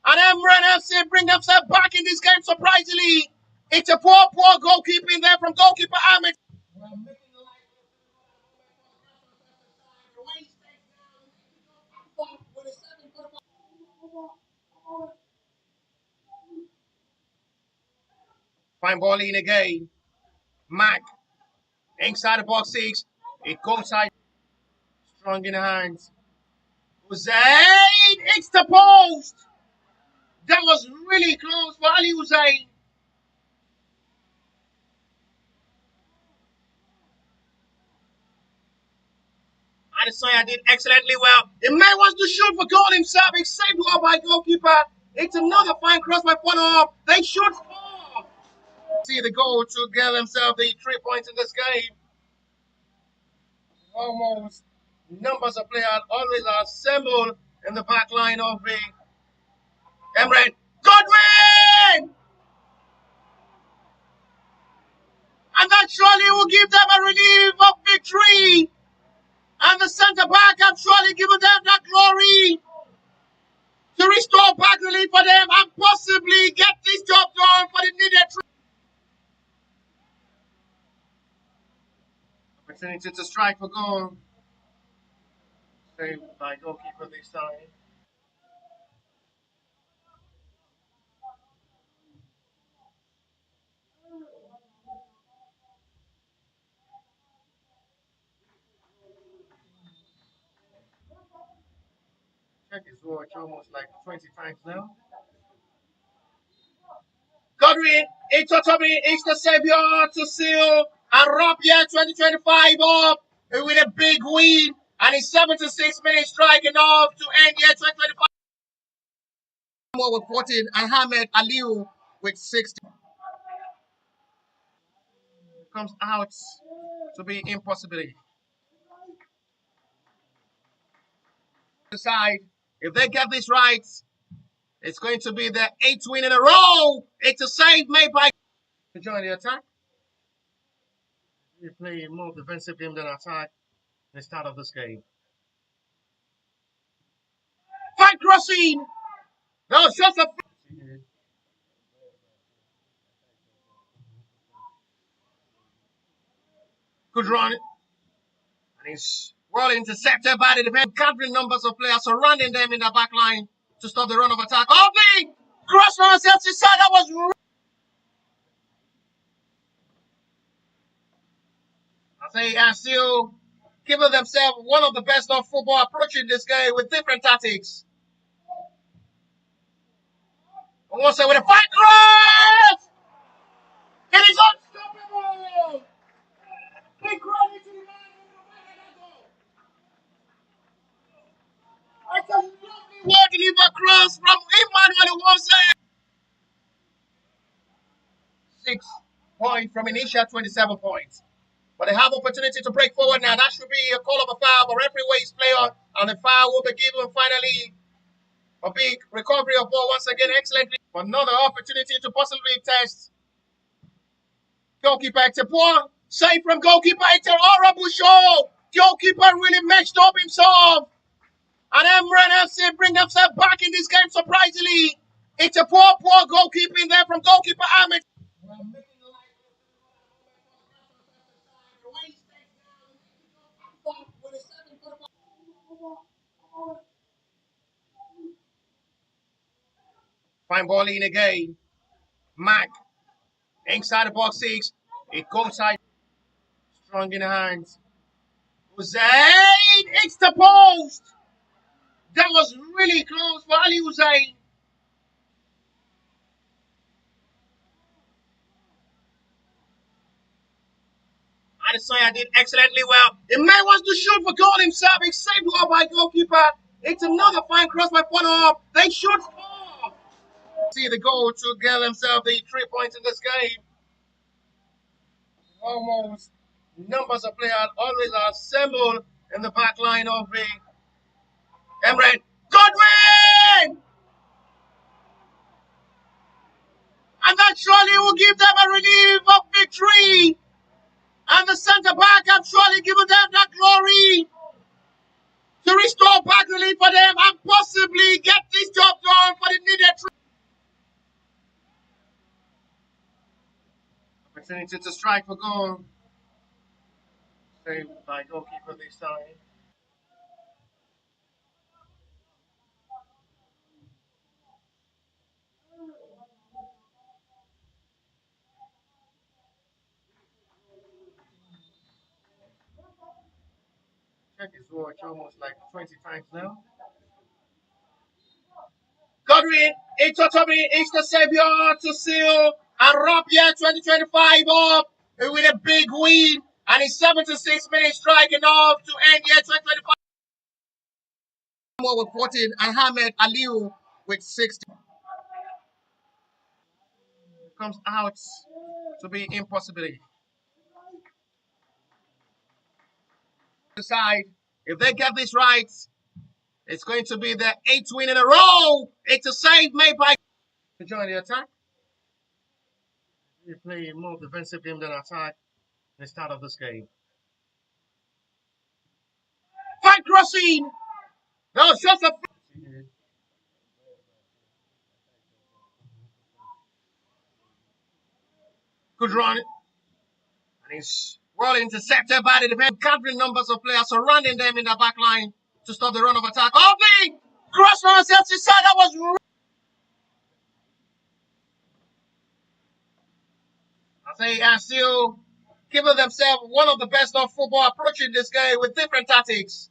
And Emran FC bring themselves back in this game surprisingly. It's a poor goalkeeping there from goalkeeper Ahmed. Fine ball in again. Mac inside the box 6. It goes side. Strong in the hands. Hussein, it's the post. That was really close for Ali Hussein. Adesanya did excellently well. The man wants to shoot for goal himself. It's saved well by goalkeeper. It's another fine cross by Fono. They shoot four. See the goal to get themselves the 3 points in this game. Almost numbers of players always are assembled in the back line of the Emirates. Godwin! And that surely will give them a relief of victory. And the centre back have surely given them that glory to restore back relief for them and possibly get this job done for the needed opportunity to strike for goal. Saved by goalkeeper this time. Check his watch almost like 20 times now. Godwin, Itotobi is the savior to seal and wrap year 2025 up with a big win. And it's 76 minutes striking off to end year 2025. With 14 and Ahmed Aliu with 60. Comes out to be impossibility. Decide if they get this right, it's going to be their 8th win in a row. It's a save made by to join the attack. We play a more defensive game than attack at the start of this game. Fine crossing. That was just a good run. And he's well intercepted by the defense. Gathering numbers of players surrounding them in the back line to stop the run of attack. Oh, big! Grassrunners side. That was. I say, still giving themselves one of the best of football, approaching this game with different tactics. And also with a fine cross! It is unstoppable! Big run into the man. It's a lovely well delivered cross from Emmanuel Iwose. 6 points from initial 27 points. But they have opportunity to break forward now. That should be a call of a foul, but referee waits play on, and the foul will be given finally. A big recovery of ball once again, excellently. Another opportunity to possibly test goalkeeper Ectepois. Save from goalkeeper Ecte horrible show. Goalkeeper really messed up himself. And Emran FC bring themselves back in this game surprisingly. It's a poor goalkeeping there from goalkeeper Ahmed. Fine ball in again. Mac inside the box 6. It goes side. Strong in the hands. Hussein, it's the post. That was really close for Ali Hussein. Adesanya did excellently well. The man wants to shoot for goal himself. It's saved well by goalkeeper. It's another fine cross by Pono. They shoot score. See the goal to get himself the 3 points in this game. Almost numbers of players always are assembled in the back line of the Emirates. Godwin! And that surely will give them a relief of victory. And the centre back have surely given them that glory to restore back relief for them and possibly get this job done for the needed opportunity to strike for goal. Saved by goalkeeper this time. Check his watch almost like 20 times now. Godwin, Itotobi is the savior to seal and wrap year 2025 up with a big win. And it's 76 minutes striking off to end year 2025. With 14 and Ahmed Aliu with 60. Comes out to be impossibility. Decide if they get this right, it's going to be their 8th win in a row. It's a save made by to join the attack. We play a more defensive game than attack at the start of this game. Fine crossing. That was just a good run. And he's well intercepted by the defense. Gathering numbers of players surrounding them in the back line to stop the run of attack. Oh, big! Grassrunners side. That was. I say, still giving themselves one of the best of football, approaching this game with different tactics.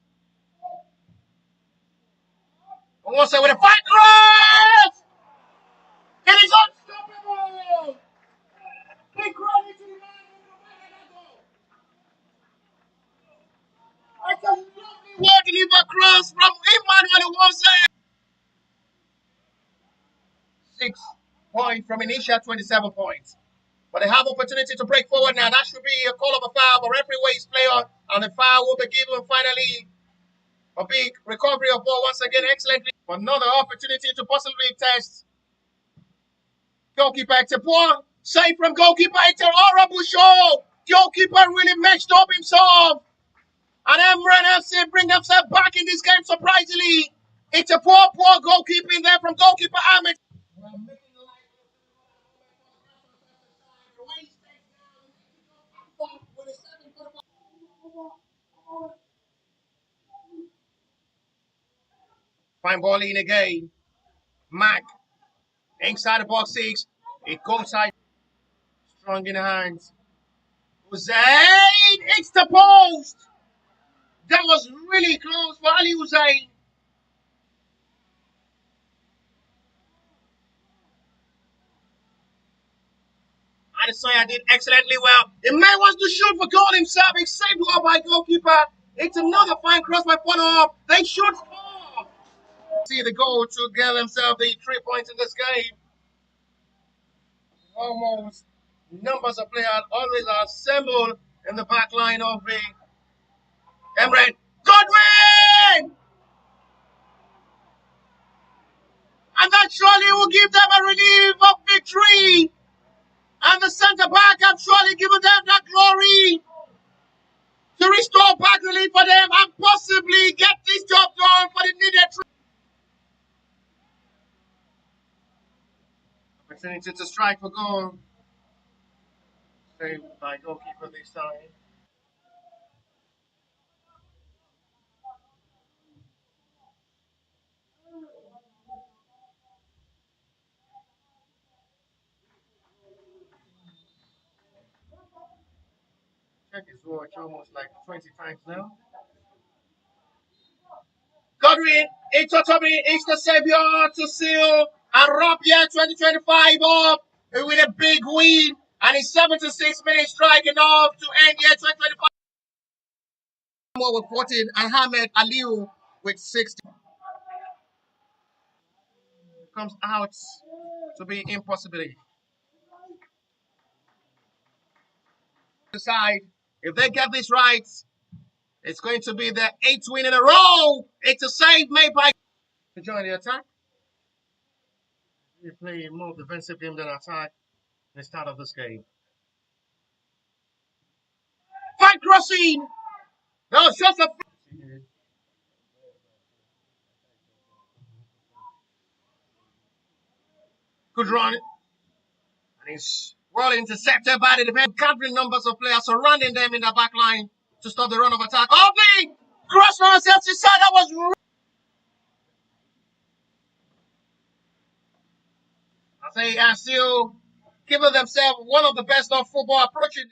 Once with a fight cross! It is unstoppable! Big credit to the man who provided that goal. It's a lovely well delivered cross from Emmanuel Wose. 6 points from initial 27 points. But they have opportunity to break forward now. That should be a call of a foul, but referee waits player, and the foul will be given finally. A big recovery of ball once again, excellently. Another opportunity to possibly test goalkeeper Ektepoa. Save from goalkeeper Ektepoa. Horrible show. Goalkeeper really messed up himself. And Emran FC bring themselves back in this game surprisingly. It's a poor goalkeeping there from goalkeeper Ahmed. Fine ball in again. Mac inside the box 6. It goes side. Strong in the hands. Hussein, it's the post. That was really close for Ali Hussein. Adesanya did excellently well. The man wants to shoot for goal himself. It's saved well by goalkeeper. It's another fine cross by follow-up. They shoot score. See the goal to get themselves the 3 points in this game. Almost numbers of players always are assembled in the back line of the Emirates. Godwin! And that surely will give them a relief of victory. And the centre back have surely given them that glory to restore back relief for them and possibly get this job done for the needed opportunity to strike for goal. Saved by goalkeeper this time. Check his watch almost like 20 times now. Godwin, it's Otomi, it's the savior to seal and wrap year 2025 up with a big win. And it's 76 minutes strike enough to end year 2025. With 14 and Ahmed Aliu with 60. Comes out to be impossibility. Side, if they get this right, it's going to be the 8th win in a row. It's a save made by to join the attack. We play more defensive game than attack in the start of this game. Fine crossing. No, shots a good run. And he's well intercepted by the defense. Gathering numbers of players surrounding them in the back line to stop the run of attack. Oh, the Grassrunners FC side that was. I say, are still giving themselves one of the best of football approaching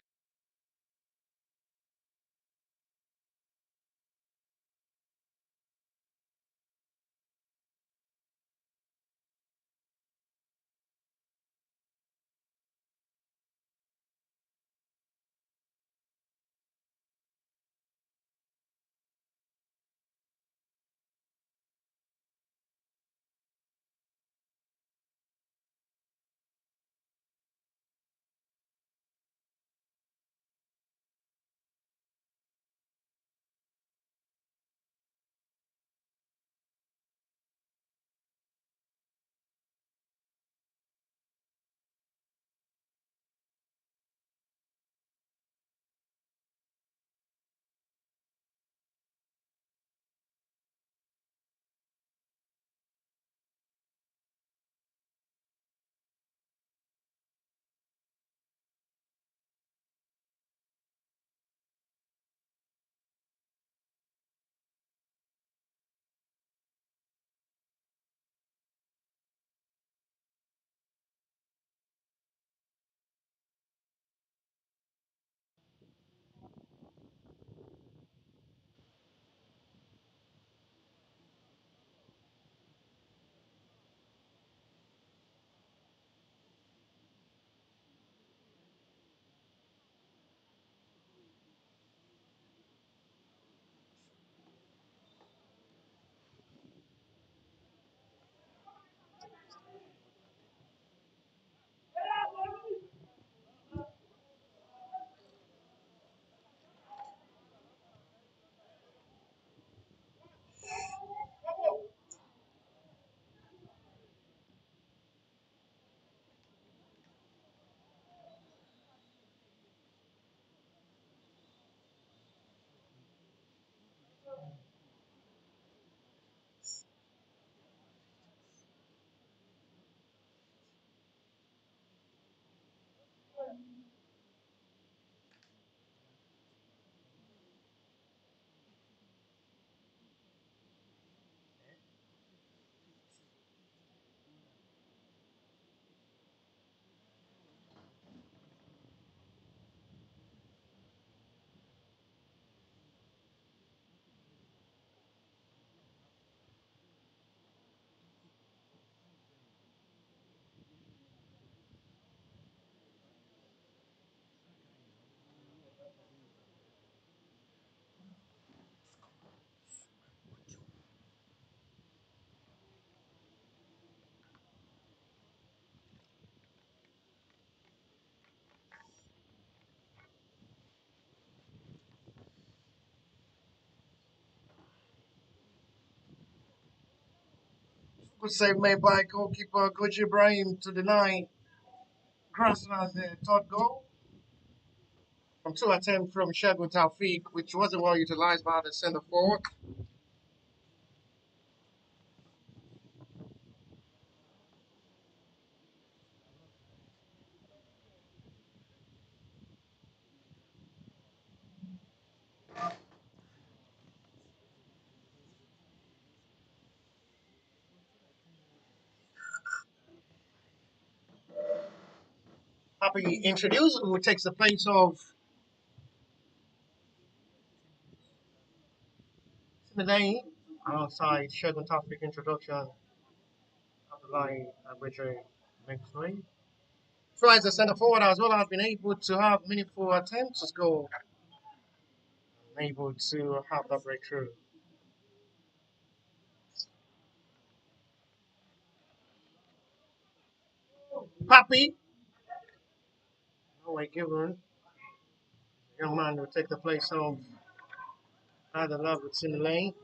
Good save made by goalkeeper Coach Ibrahim to deny Grassrunners the third goal from two attempts from Shegun Taufik, which wasn't well utilized by the centre forward. Happy introduced, who takes the place of Sinadane alongside Shegun Taufik introduction of the line at which makes way. So as the centre forward as well has been able to have meaningful attempts to score, able to have that breakthrough. Pappy, no way given. Young man will take the place of either love with in the lane.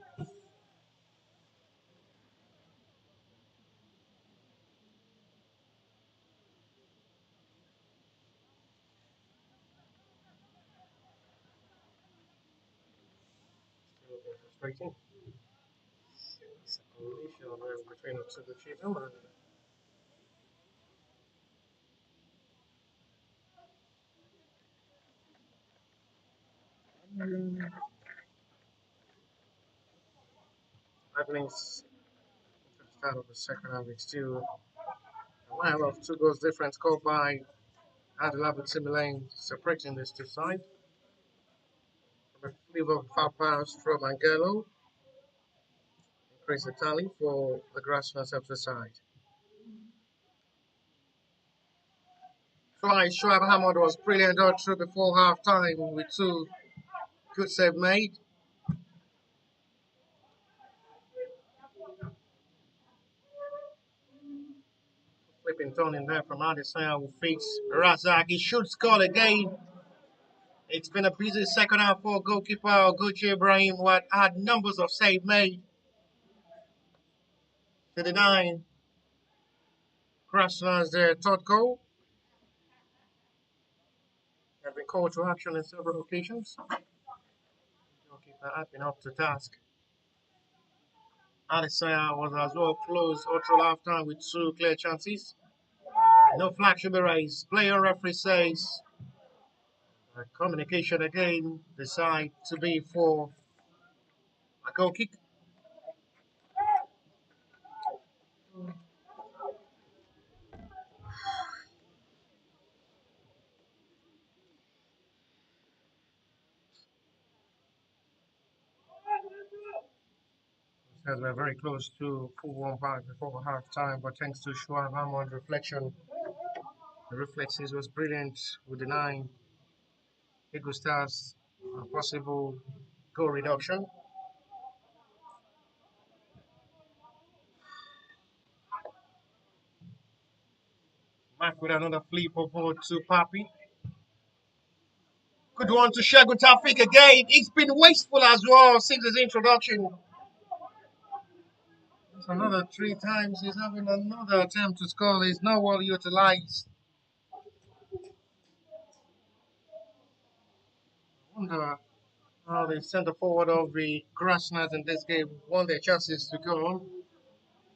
Still a bit frustrating. Separation between the two children. That means at the start of the second half, it's still a mile of two goals difference scored by Adelaide Timberlane, separating these two sides. From a flavor foul pass from Angelo, increase the tally for the Grassrunners up the side. Fly Shoaib Hamad was brilliant all through before half time with two good save made. Flipping turn in there from Adesanya will face Razak. He should score again. It's been a busy second half for goalkeeper Oguchi Ibrahim, who had numbers of save made to deny Grasslands their third goal. Have been called to action on several occasions. Goalkeeper had been up to task. Adesanya was as well close all through half time with two clear chances. No flag should be raised. Player referee says communication again decide to be for a goal kick. As we're very close to full 1-5 before half time, but thanks to Shuaib Ahmad reflection, the reflexes was brilliant with denying Eagle Stars a possible goal reduction. Mark with another flip of ball to Papi. Good one to Shegun Taufik again. It's been wasteful as well since his introduction. It's another three times he's having another attempt to score. He's not well utilized. I wonder how the centre forward of the Grassrunners in this game won their chances to go on.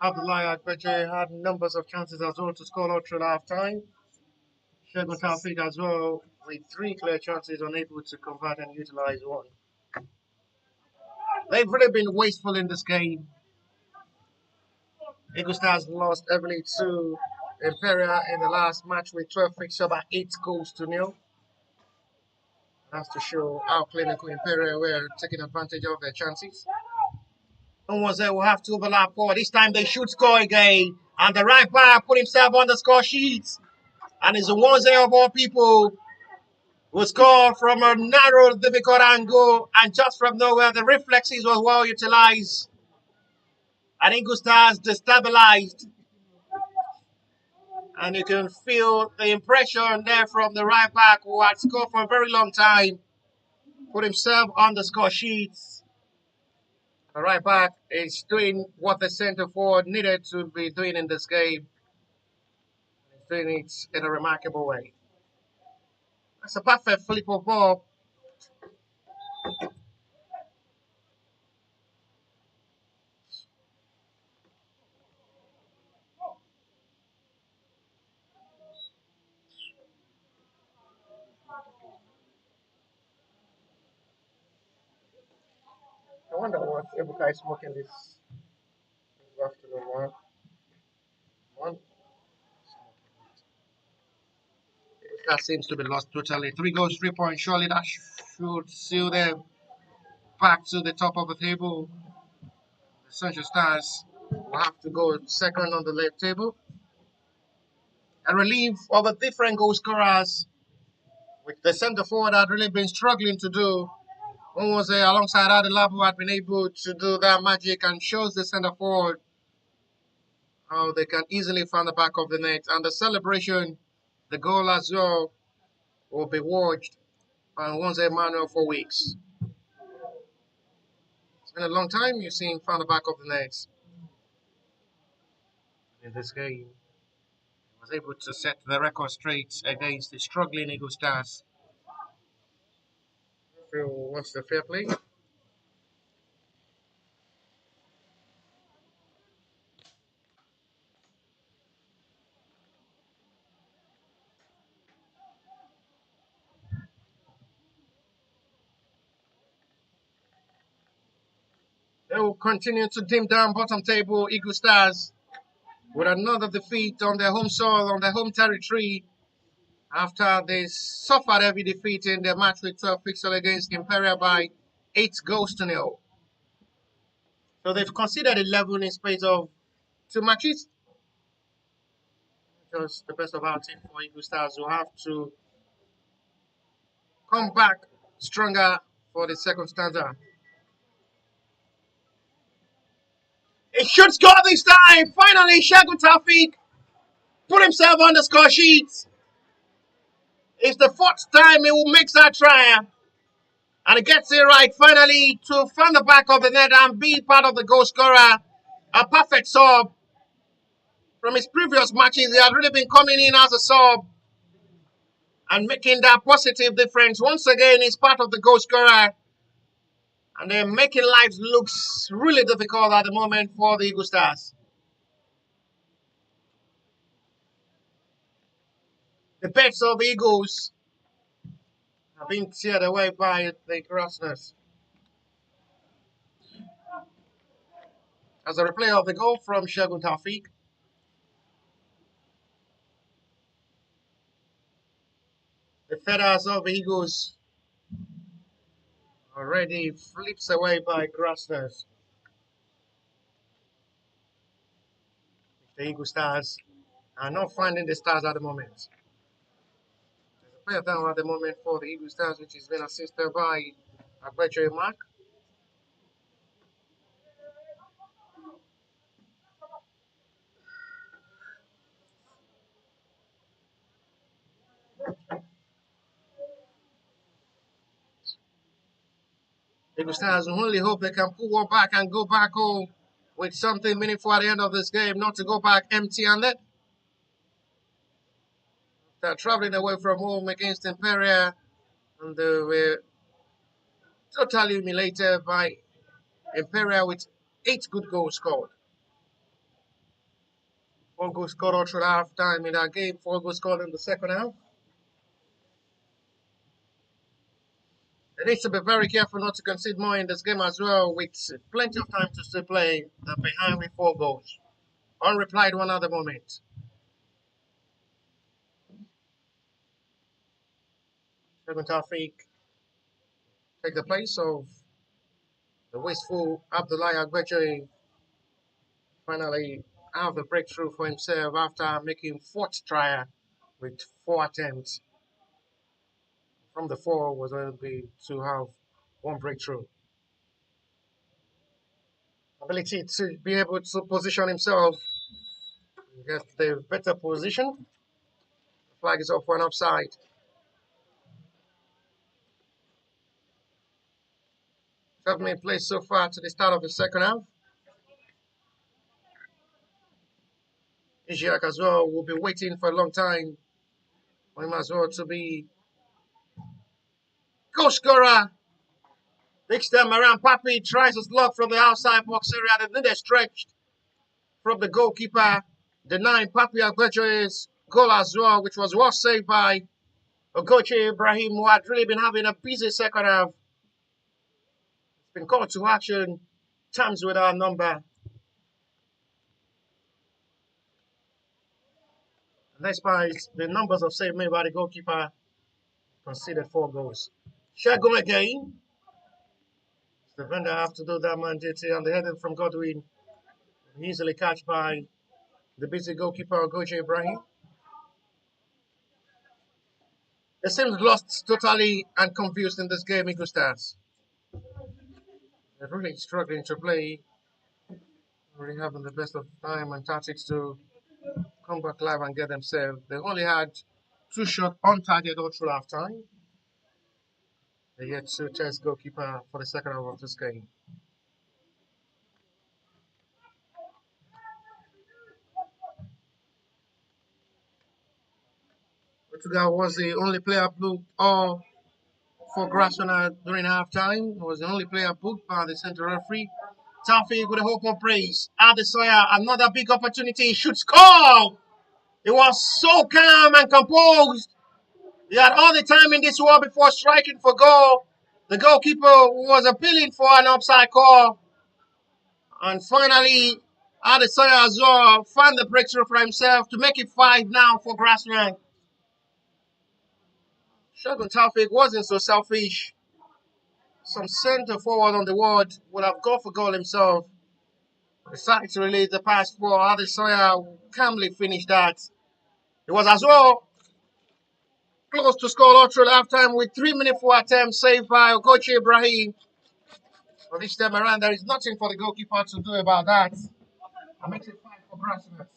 Abdullah Agbeje had numbers of chances as well to score all through half time. Shegun Taufik as well with three clear chances, unable to convert and utilize one. They've really been wasteful in this game. Eagle Stars lost heavily to Imperial in the last match with 12 fixture by 8 goals to nil. That's to show how clinical Imperial were taking advantage of their chances. No one's there will have to overlap forward. This time they should score again. And the right back put himself on the score sheet. And it's the ones there of all people who score from a narrow, difficult angle. And just from nowhere, the reflexes were well utilized. And Eagle Stars destabilized. And you can feel the impression there from the right back who had scored for a very long time. Put himself on the score sheet. The right back is doing what the centre forward needed to be doing in this game. He's doing it in a remarkable way. That's a perfect flip of ball. I wonder what Ebuka is smoking this afternoon. One. That seems to be lost totally. 3 goals, 3 points. Surely that should seal them back to the top of the table. The Sunshine Stars will have to go second on the left table. A relief of the different goal scorers, which the centre forward had really been struggling to do. One was alongside Adelab, who had been able to do that magic and shows the centre forward how they can easily find the back of the net. And the celebration, the goal as well, will be watched by Once Emmanuel for weeks. It's been a long time you've seen found the back of the net in this game. He was able to set the record straight against the struggling Eagle Stars. Phil wants the fair play. They will continue to dim down bottom table Eagle Stars with another defeat on their home soil, on their home territory, after they suffered heavy defeat in their match with 12 fixture against Imperial by 8 goals to 0. So they've considered 11 in space of 2 matches. Just the best of our team for Eagle Stars will have to come back stronger for the second stanza. It should score this time. Finally, Shagun Taufik put himself on the score sheet. It's the 4th time he will make that try. And he gets it right finally to find the back of the net and be part of the goal scorer. A perfect sub. From his previous matches, he had really been coming in as a sub and making that positive difference. Once again, he's part of the goal scorer. And they're making life looks really difficult at the moment for the Eagle Stars. The bets of the Eagles have been teared away by the Grassrunners. As a replay of the goal from Shagun Taufik. The feathers of the Eagles already flips away by Grassrunners. The Eagle Stars are not finding the stars at the moment. There's a player down at the moment for the Eagle Stars, which has been assisted by Agbecho Mark. Eagle Stars only hope they can pull one back and go back home with something meaningful at the end of this game, not to go back empty-handed. They're traveling away from home against Imperial, and they were totally humiliated by Imperial with 8 good goals scored. 4 goals scored all through half time in that game, 4 goals scored in the second half. They need to be very careful not to concede more in this game as well, with plenty of time to still play. They're behind with 4 goals. Unreplied one at the moment. Shagun Taufik take the place of the wasteful Abdullahi Agbejoy. Finally have the breakthrough for himself after making 4th try with 4 attempts. From the 4 was going to be to have 1 breakthrough. Ability to be able to position himself, get the better position. The flag is up for an offside. 7-minute play so far to the start of the second half. Ishiak as well will be waiting for a long time for him as well to be goal scorer. Next time around, Papi tries his luck from the outside box area. Then they're stretched from the goalkeeper, denying Papi Agbejo's goal as well, which was well saved by Ogoche Ibrahim, who had really been having a busy second half. It's been called to action, times with our number. And despite the numbers of saves made by the goalkeeper, conceded 4 goals. Shagun again. The defender have to do that man duty, and the header from Godwin easily catch by the busy goalkeeper Ogoche Ibrahim. They seem lost totally and confused in this game, Eagle Stars. They're really struggling to play, really having the best of time and tactics to come back live and get themselves. They only had 2 shots on target all through half time. They yet to test goalkeeper for the second half of this game. Portugal was the only player booked all for Grassrunners during halftime. He was the only player booked by the central referee. Taufik with a hope of praise. Adesoya, another big opportunity. He should score. He was so calm and composed. He had all the time in this world before striking for goal. The goalkeeper was appealing for an offside call. And finally, Adesoya as well found the breakthrough for himself to make it 5 now for Grassrunners. Shogun Taufik wasn't so selfish. Some centre forward on the ward would have gone for goal himself. Decided to release the pass for Adesoya, calmly finished that. It was as well close to score all through halftime with 3 minutes for attempt saved by Ogoche Ibrahim. But this time around, there is nothing for the goalkeeper to do about that. It makes it 5 for Grassrunners.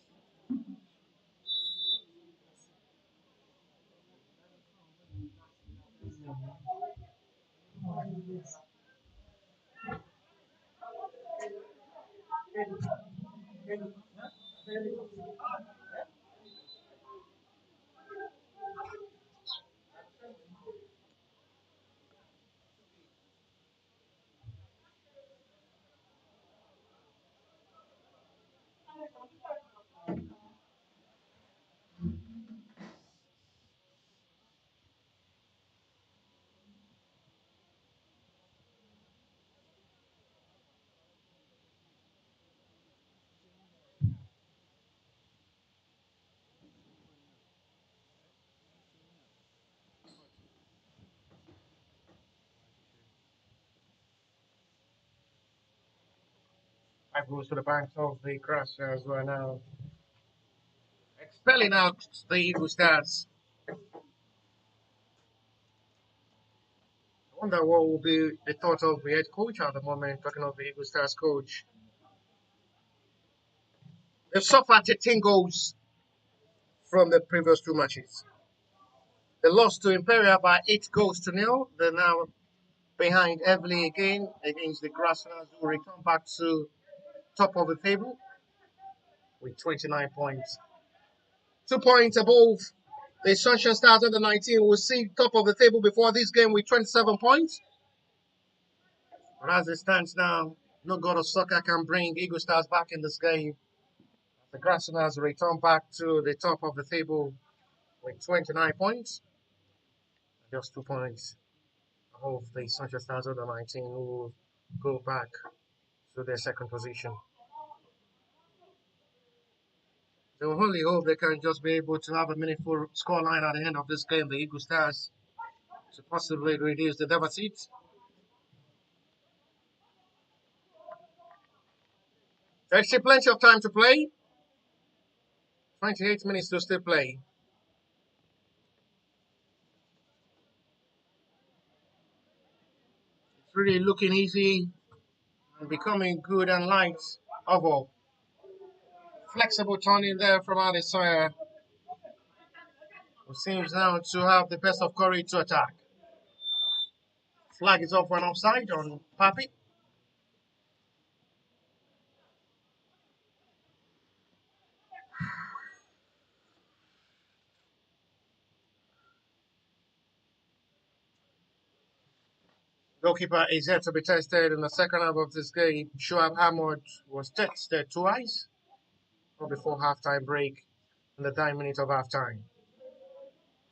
Five goes to the bank of the Grassrunners who are now expelling out the Eagle Stars. I wonder what will be the thought of the head coach at the moment, talking of the Eagle Stars coach. They've suffered 13 goals from the previous 2 matches. They lost to Imperial by 8 goals to 0. They're now behind heavily again against the Grassrunners, who return back to top of the table with 29 points. 2 points above the Sunshine Stars under 19 will see top of the table before this game with 27 points. But as it stands now, no god of soccer can bring Eagle Stars back in this game. The Grassrunners return back to the top of the table with 29 points. Just 2 points of the Sunshine Stars under 19 who will go back to their second position. They will only hope they can just be able to have a meaningful scoreline at the end of this game, the Eagle Stars, to possibly reduce the deficit. There's still plenty of time to play. 28 minutes to still play. It's really looking easy and becoming good and light oval. Flexible turning there from Adesoya, who seems now to have the best of courage to attack. Flag is up for an offside on Papi. Goalkeeper is yet to be tested in the second half of this game. Shoaib Ahmad was tested twice before halftime break in the 9 minutes of halftime.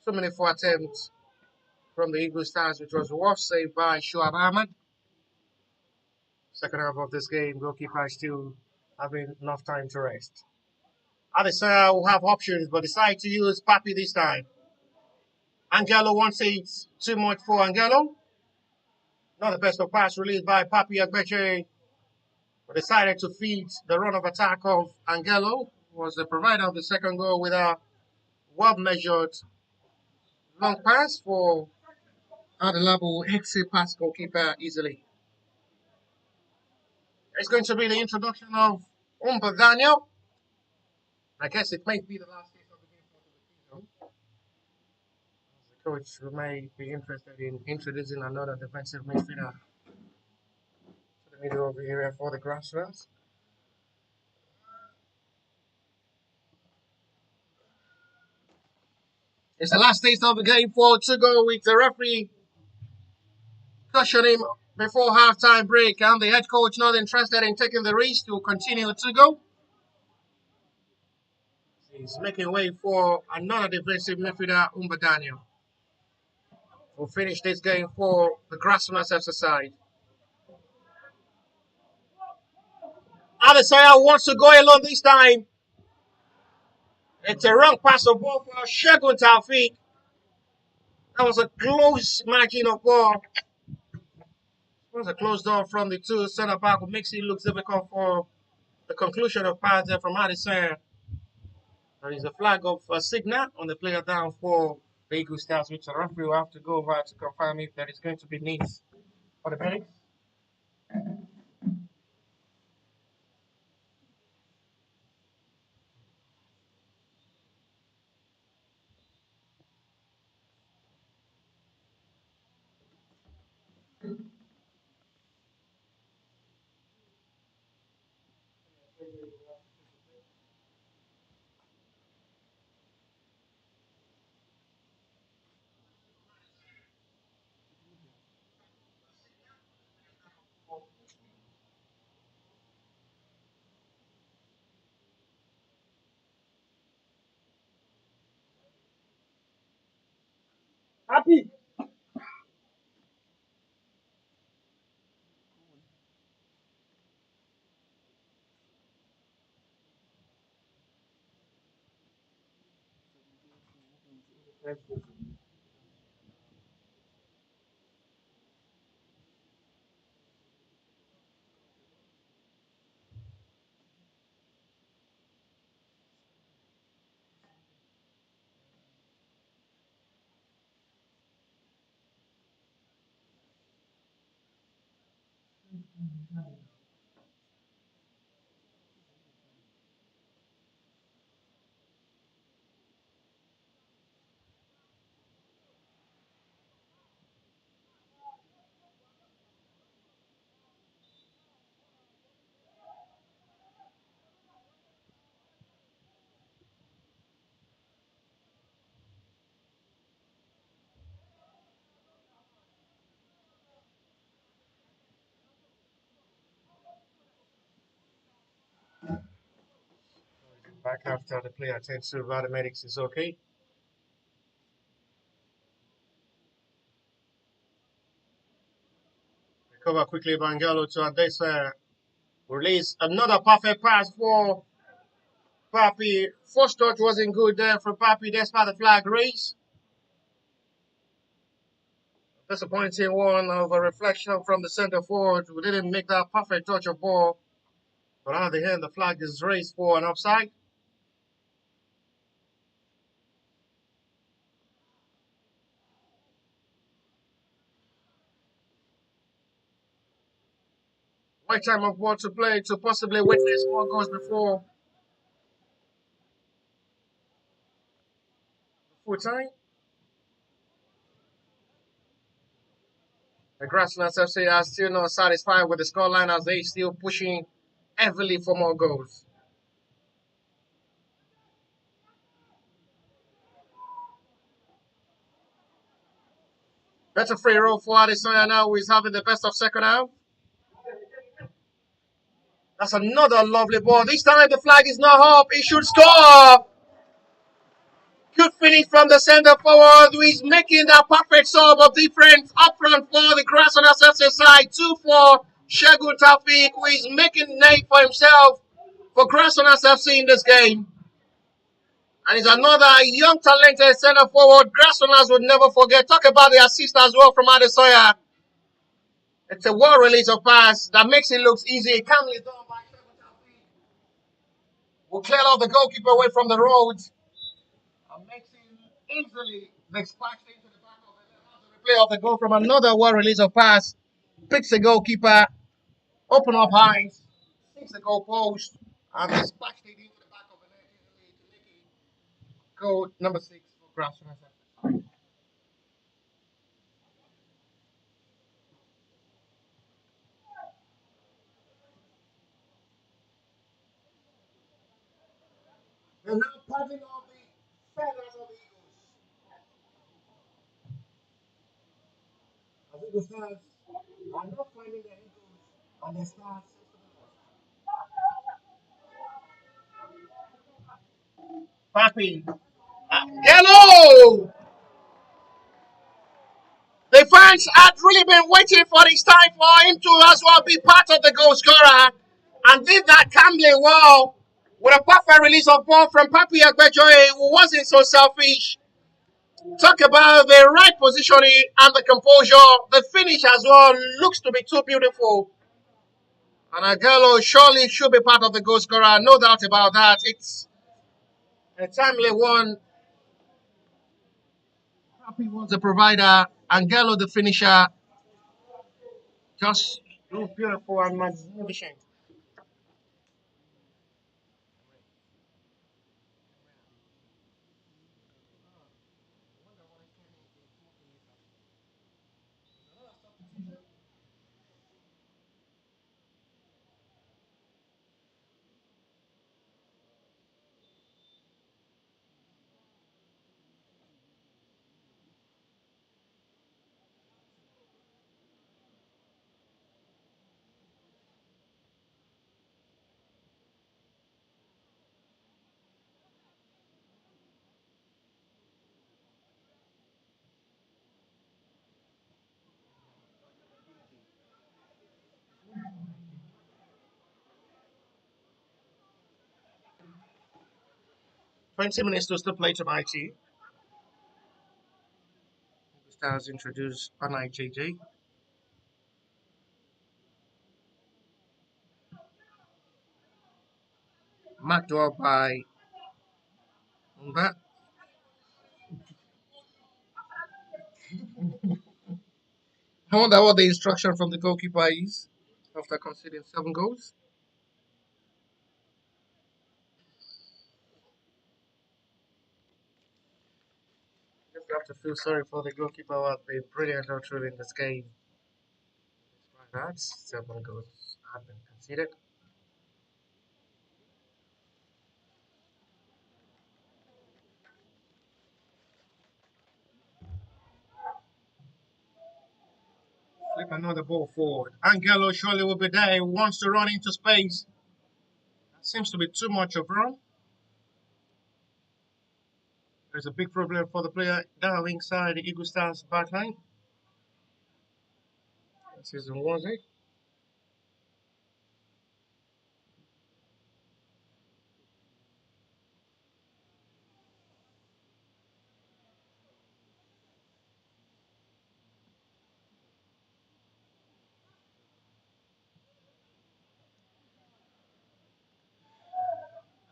2 minutes for attempts from the Eagle Stars, which was worth saved by Shoaib Ahmad. Second half of this game, goalkeeper is still having enough time to rest. Adesanya will have options, but decide to use Papi this time. Angelo wants it too much for Angelo. Not the best of pass released by Papi Agbeche, but decided to feed the run of attack of Angelo, who was the provider of the second goal with a well-measured long pass for Adelabu exit past goalkeeper easily. It's going to be the introduction of Daniel. I guess it may be the last case of the game for the season. The coach may be interested in introducing another defensive midfielder to the middle of the area for the Grassrunners. It's the last taste of the game for Togo with the referee cautioning him before halftime break, and the head coach not interested in taking the risk to continue to go. He's making way for another defensive midfielder, Daniel, who finished this game for the Grassrunners exercise. Adesanya wants to go alone this time. It's a wrong pass of ball for Shegun Taufik. That was a close margin of ball. It was a close door from the two center back, which makes it look difficult for the conclusion of pass there from Adesanya. There is a flag of a signal on the player down for the Eagle Stars, which the referee will have to go over to confirm if there is going to be needs for the penalty. Happy. Back after the player attends to the medics is okay. Recover quickly Bangalo to Adesanya. Release another perfect pass for Papi. First touch wasn't good there for Papi despite the flag raise. Disappointing one of a reflection from the center forward who didn't make that perfect touch of ball. But on the end, the flag is raised for an offside. Right time of ball to play to possibly witness more goals before full time. The Grasslands FC are still not satisfied with the scoreline as they still pushing heavily for more goals. Better free roll for Adesanya now, who is having the best of second half. That's another lovely ball. This time the flag is not up. He should score. Good finish from the centre forward, who is making that perfect sub of difference up front for the Grassrunners FC side. 2-4. Shegun Taufik, who is making name for himself for Grassrunners FC in this game. And he's another young, talented centre forward. Grassrunners would never forget. Talk about the assist as well from Adesanya. It's a well release of pass that makes it look easy. Calmly done by Shegun Taufik. Will clear off the goalkeeper away from the road. And makes him easily dispatched into the back of the net. The replay of the goal from another well release of pass. Picks the goalkeeper. Open up eyes. Sinks the goal post. And dispatched it into the back of the net easily to make it goal number 6 for Grassrunners. They're now padding on the feathers of the Eagles. As Eagles fans are not finding the Eagles on the stars. Papi. Hello! The fans had really been waiting for this time for him to as well be part of the goal scorer and did that calmly well with a perfect release of ball from Papi Agbejoye, who wasn't so selfish. Talk about the right positioning and the composure. The finish as well looks to be too beautiful. And Agallo surely should be part of the goal scorer, no doubt about that. It's a timely one. Papi was the provider, Angelo the finisher. Just beautiful and magnificent. $20 to still play tonight. The Stars introduce on IJJ. Marked up by Mba. I wonder what the instruction from the goalkeeper is after conceding 7 goals. Just have to feel sorry for the goalkeeper who has been brilliant outfield in this game. Despite that, 7 goals have been conceded. Flip another ball forward. Angelo surely will be there. He wants to run into space. That seems to be too much of run. There's a big problem for the player down inside the Eagle Stars back line. This is Nwaze.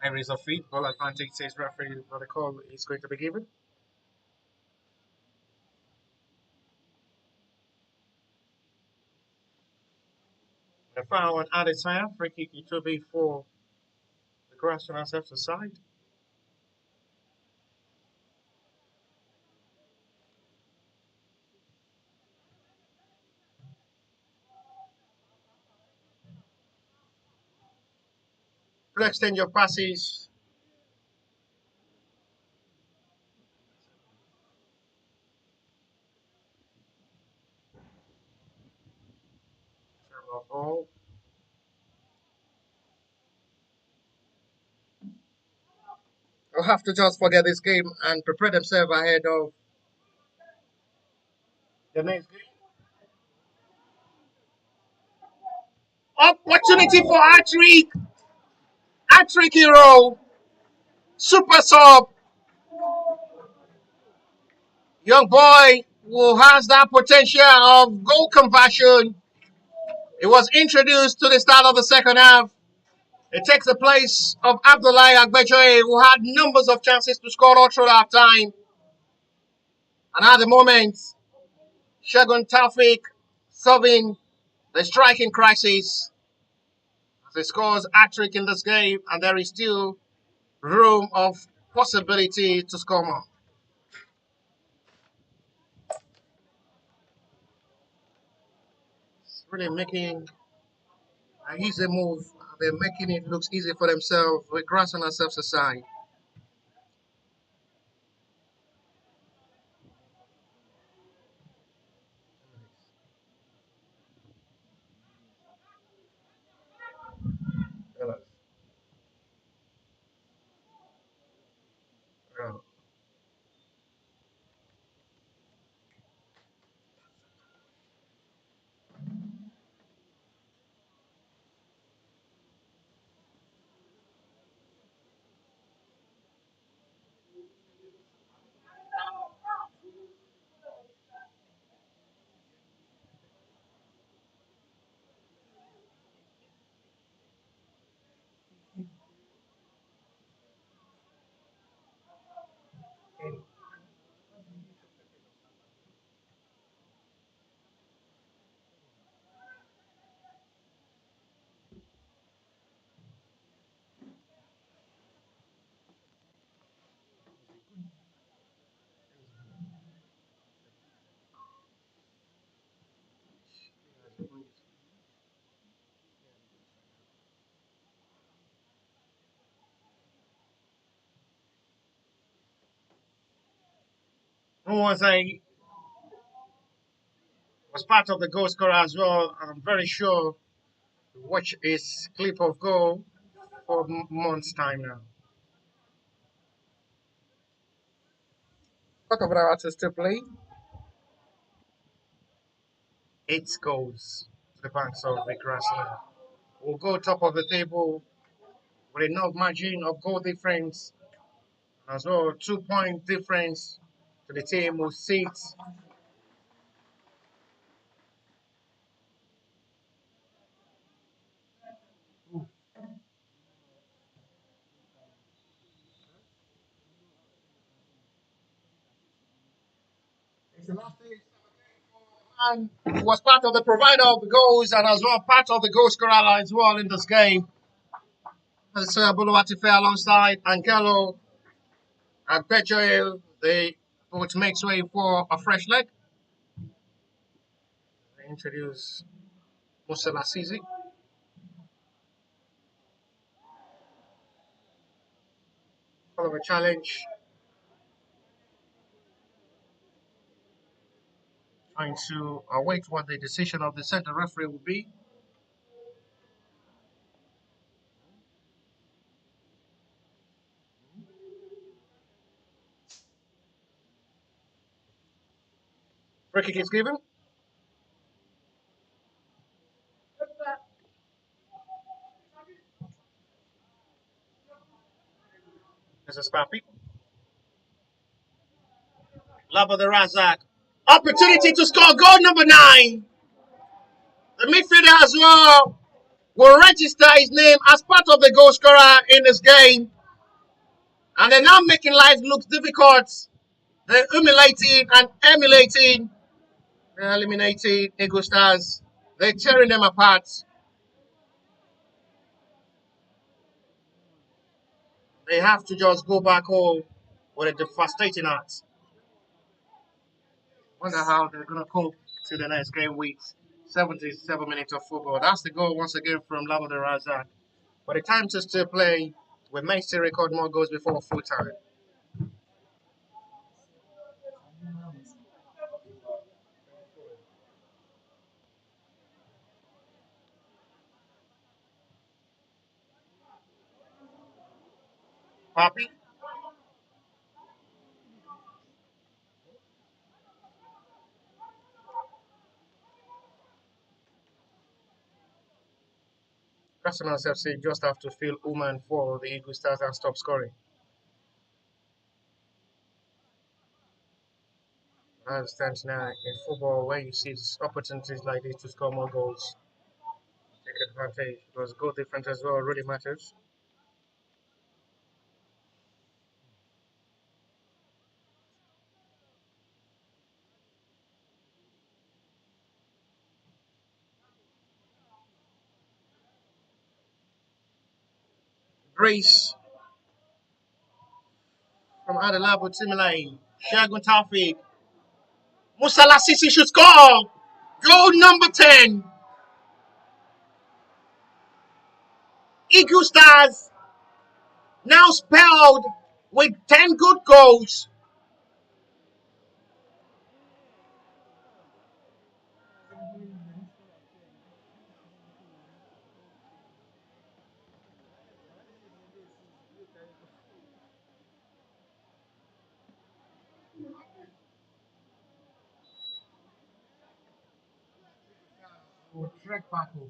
Areas of feet. Ball advantage says referee, but the call is going to be given. The foul on Adesanya. Free kick it will be for the Grassrunners FC side. To extend your passes. Oh, they'll have to just forget this game and prepare themselves ahead of the next game. Opportunity for hat-trick hero, super sub, young boy who has that potential of goal conversion. It was introduced to the start of the second half. It takes the place of Abdullahi Agbejoye, who had numbers of chances to score all through that time. And at the moment, Shagun Taufik solving the striking crisis as he scores hat-trick in this game, and there is still room of possibility to score more. It's really making an easy move. They're making it look easy for themselves with grass on ourselves aside. Who was part of the goal scorer as well. I'm very sure watch his clip of goal for months time now. What of our to still play? 8 goals to the banks of the Grassrunners. We'll go top of the table with enough margin of goal difference as well. 2 point difference to the team who sits. And was part of the provider of the goals and as well part of the goal scorer as well in this game. As Buluwatife alongside Angelo and Pecho, they both makes way for a fresh leg. They introduce Musa Sisi. Full of a challenge, trying to await what the decision of the center referee will be. Free kick is given. This is Papi. Lava the Razak. Opportunity to score goal number 9. The midfielder as well will register his name as part of the goal scorer in this game. And they're now making life look difficult. They're humiliating and emulating. They're eliminating Eagle Stars. They're tearing them apart. They have to just go back home with a devastating heart. Wonder how they're going to cope to the next game week. 77 minutes of football. That's the goal once again from Labrador Razak. But the time to still play, we may still record more goals before full time. Papi. Grassrunners FC just have to fill Uman for the Eagle Stars and stop scoring. I understand now in football where you see opportunities like this to score more goals, take advantage because goal difference as well really matters. Grace from Adelabu Timilai, Shagun Taufik, Musala Sisi should score! Goal number 10! Eagle Stars now spelled with 10 good goals. Will trek back home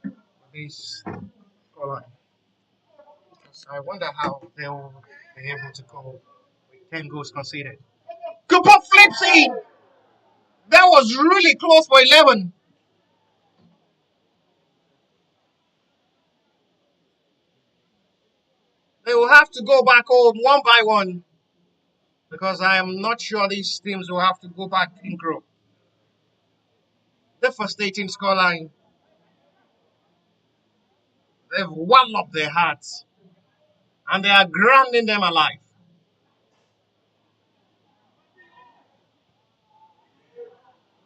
with this scoreline. I wonder how they will be able to go with 10 goals conceded. Cooper flips in! That was really close for 11. They will have to go back home one by one because I am not sure these teams will have to go back in group. Devastating scoreline. They've walloped their hearts and they are grounding them alive.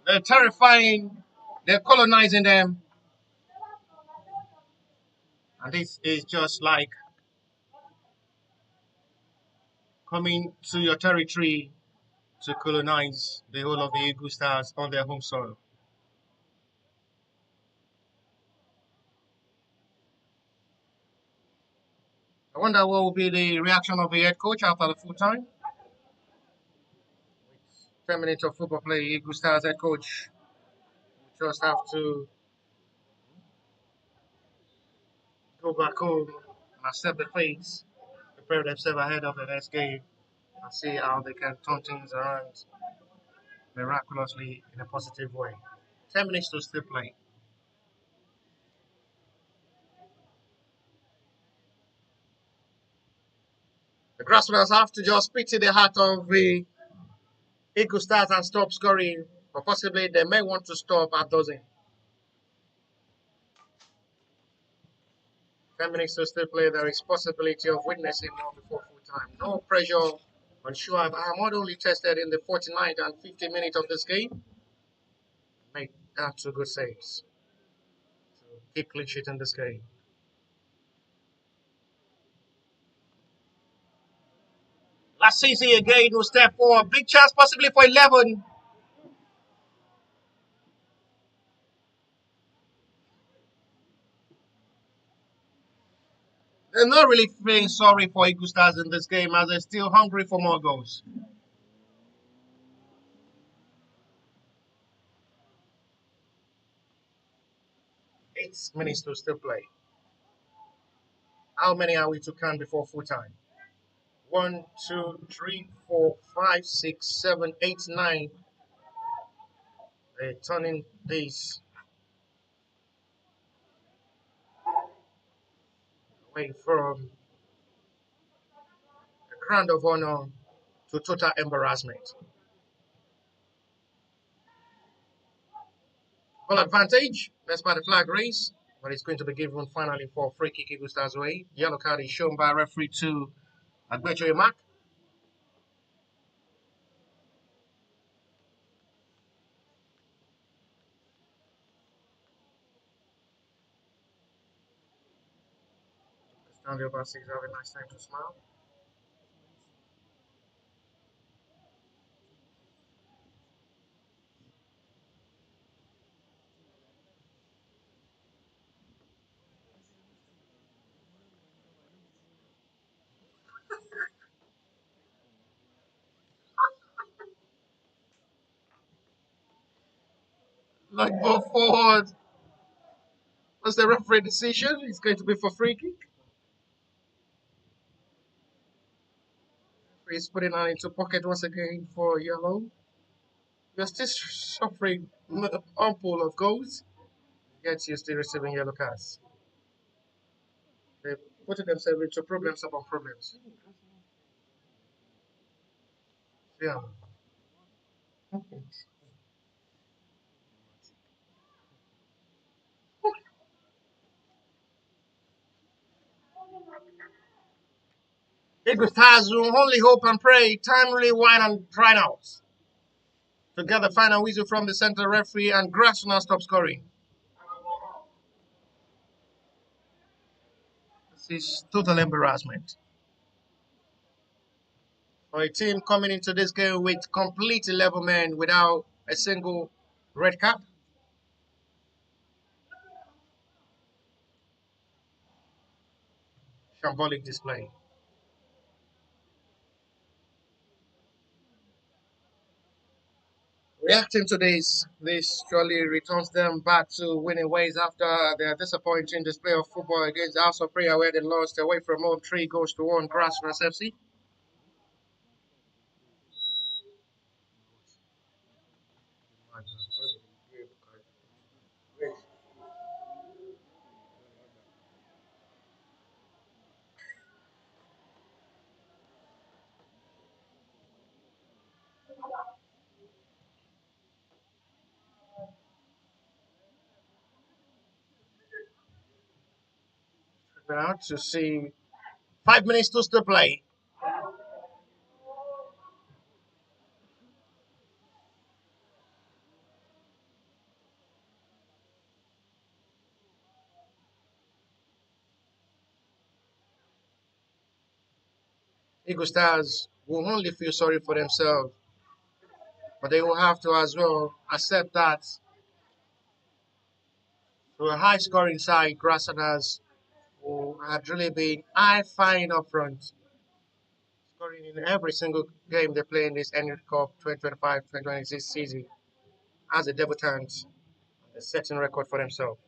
They're terrifying, they're colonizing them, and this is just like coming to your territory to colonize the whole of the Eagle Stars on their home soil. I wonder what will be the reaction of the head coach after the full time. 10 minutes of football play, Eagle Stars head coach just have to go back home and accept the fate, prepare themselves ahead of the next game, and see how they can turn things around miraculously in a positive way. 10 minutes to still play. The Grassrunners have to just pity the heart of the Eagle Stars and stop scoring, or possibly they may want to stop at dozen. 10 minutes to still play. There is possibility of witnessing more before full time. No pressure on Shuaib Ahmad, only tested in the 49th and 50th minute of this game. Make that two good saves to keep clean sheet in this game. Last season again will step forward. Big chance possibly for 11. They're not really feeling sorry for Eagle Stars in this game as they're still hungry for more goals. 8 minutes to still play. How many are we to count before full time? 1, 2, 3, 4, 5, 6, 7, 8, 9. They're turning this away from a crown of honor to total embarrassment. Ball advantage. Let's by the flag race. But it's going to be given finally for free kick Eagle Stars way. Yellow card is shown by referee to Agbejo Mark. Stanley over 6 have a nice time to smile. like ball forward. What's the referee decision? It's going to be for free kick. He's putting on into pocket once again for yellow. You're still suffering ample of goals, yet you're still receiving yellow cards. They're putting themselves into problems upon problems. Yeah. Eagle Stars will only hope and pray, timely wine and try out. To get the final whistle from the center referee and Grassrunners stop scoring. This is total embarrassment. For a team coming into this game with complete 11 men without a single red card. Shambolic display. Reacting to this surely returns them back to winning ways after their disappointing display of football against the House of Prayer, where they lost away from home 3-1 Grassrunners FC. Now to see 5 minutes to still play. Eagle Stars will only feel sorry for themselves, but they will have to as well accept that to a high scoring side, Grassrunners who had really been eye fine up front, scoring in every single game they play in this NL Cup 2025-2026 season as a debutant, a setting record for themselves.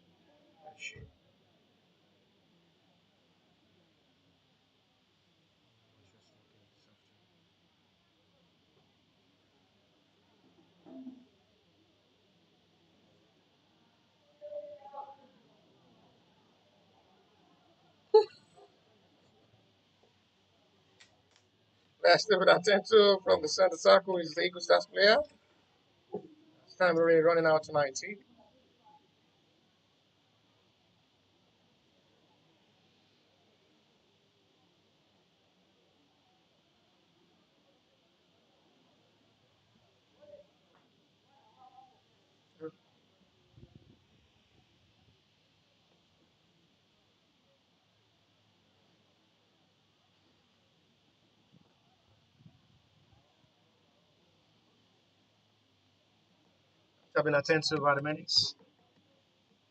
Last thing with attention from the center circle is the Eagle Stars player. This time we're really running out to 90. I've been attentive about the minutes.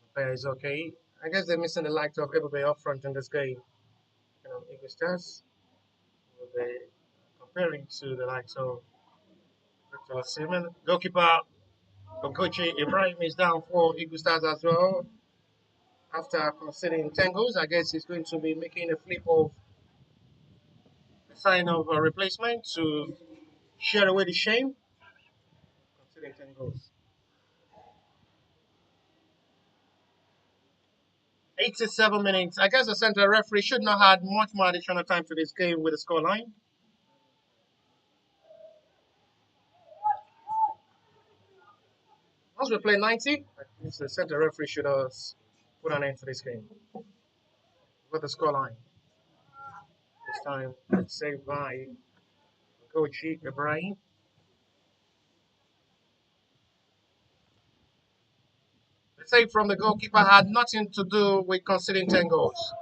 The player is okay. I guess they're missing the likes of everybody up front in this game. Eagle Stars will be comparing to the likes of Victor Seaman. Goalkeeper Ogochi Ibrahim is down for Eagle Stars as well. After conceding 10 goals, I guess he's going to be making a flip of a sign of a replacement to share away the shame. Conceding 10 goals. 87 minutes. I guess the central referee should not have had much more additional time to this game with the scoreline. Once we play 90, the center referee should have put an end to this game with the scoreline. This time, saved by Gochi Ibrahim. The save from the goalkeeper had nothing to do with conceding 10 goals.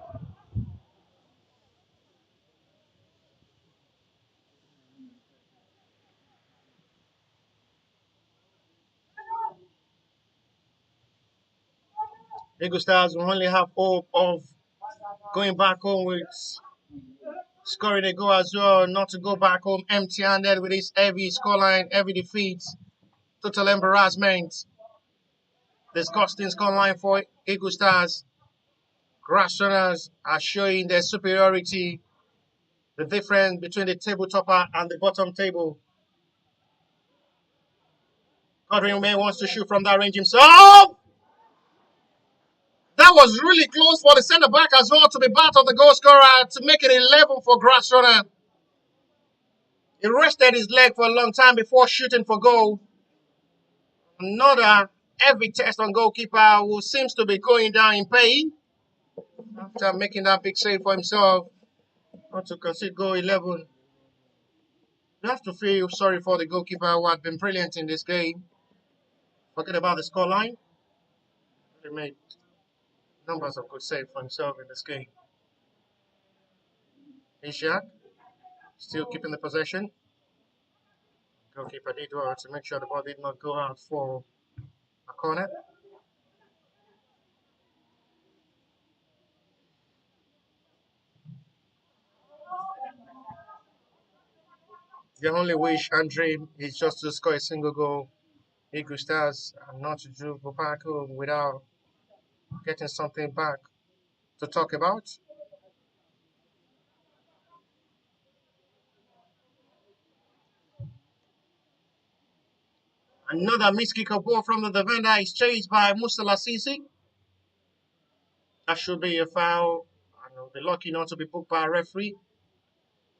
Eagle Stars will only have hope of going back home with scoring a goal as well, not to go back home empty-handed with this heavy scoreline, heavy defeat, total embarrassment. Disgusting scoreline for Eagle Stars. Grassrunners are showing their superiority, the difference between the table topper and the bottom table. Godwin May wants to shoot from that range himself. That was really close for the centre back as well to be part of the goal scorer to make it 11 for Grassrunner. He rested his leg for a long time before shooting for goal. Another heavy test on goalkeeper who seems to be going down in pain after making that big save for himself. Not to concede goal 11. You have to feel sorry for the goalkeeper who had been brilliant in this game. Forget about the scoreline. He made numbers of good saves for himself in this game. Ishak still keeping the possession. Goalkeeper did well to make sure the ball did not go out for a corner. The only wish and dream is just to score a single goal. Eagle Stars and not to do back home without getting something back to talk about. Another missed kick of ball from the defender is chased by Musala Sisi. That should be a foul. And will be lucky not to be booked by a referee.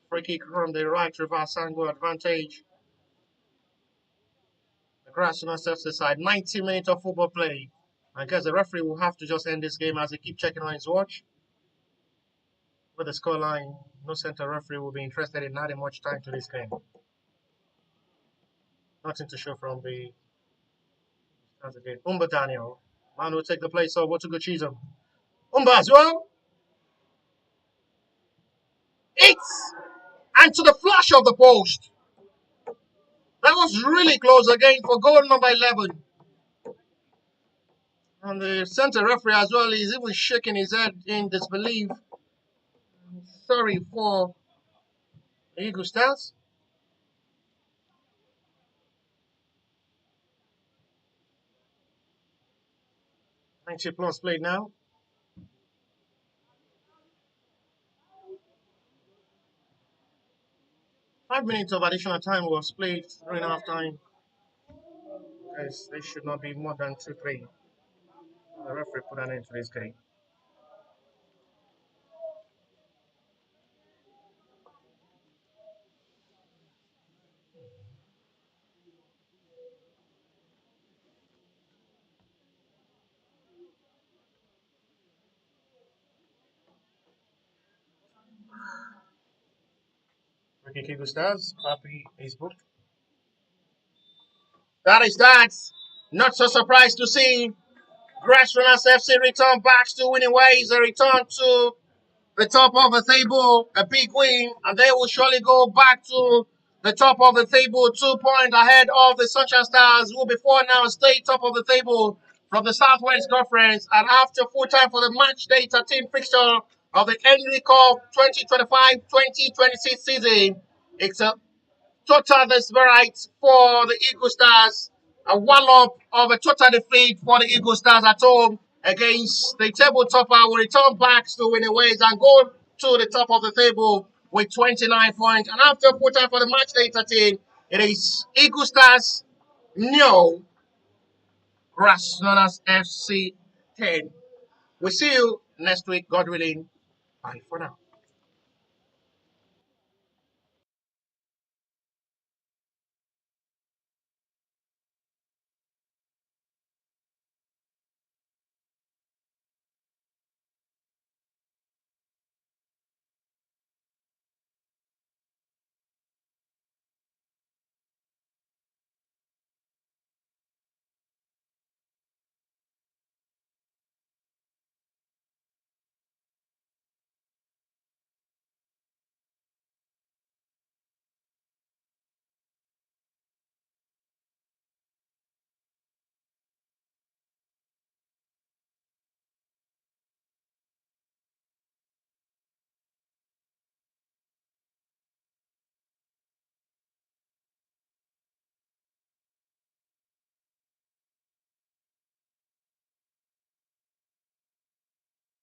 Free kick from the right reverse angle advantage. The Grassrunners FC side, 90 minutes of football play. I guess the referee will have to just end this game as he keeps checking on his watch. With the scoreline, no center referee will be interested in adding much time to this game. Nothing to show from the start again. Umba Daniel. Man will take the place of Wotugo Chisholm. Umba as well. It's and to the flash of the post. That was really close again for goal number 11. And the center referee as well is even shaking his head in disbelief. Sorry for the Eagle Stars. '90 plus played now. Five minutes of additional time was played during half time. Yes, they should not be more than 2-3. The referee put an end to this game. Ricky Eagle Stars, Papi is booked. That is that. Not so surprised to see Grassrunners FC return back to winning ways. A return to the top of the table, a big win, and they will surely go back to the top of the table, 2 points ahead of the Sunshine Stars, who before now stay top of the table from the Southwest Conference. And after full time for the match day 13 fixture of the Henry Cup 2025-2026 season, it's a total desperate for the Eagle Stars. A wallop of a total defeat for the Eagle Stars at home against the table topper will return back to winning ways and go to the top of the table with 29 points. And after full time for the match day 13, it is Eagle Stars, no, Grassrunners FC 10. We'll see you next week, God willing. Bye for now.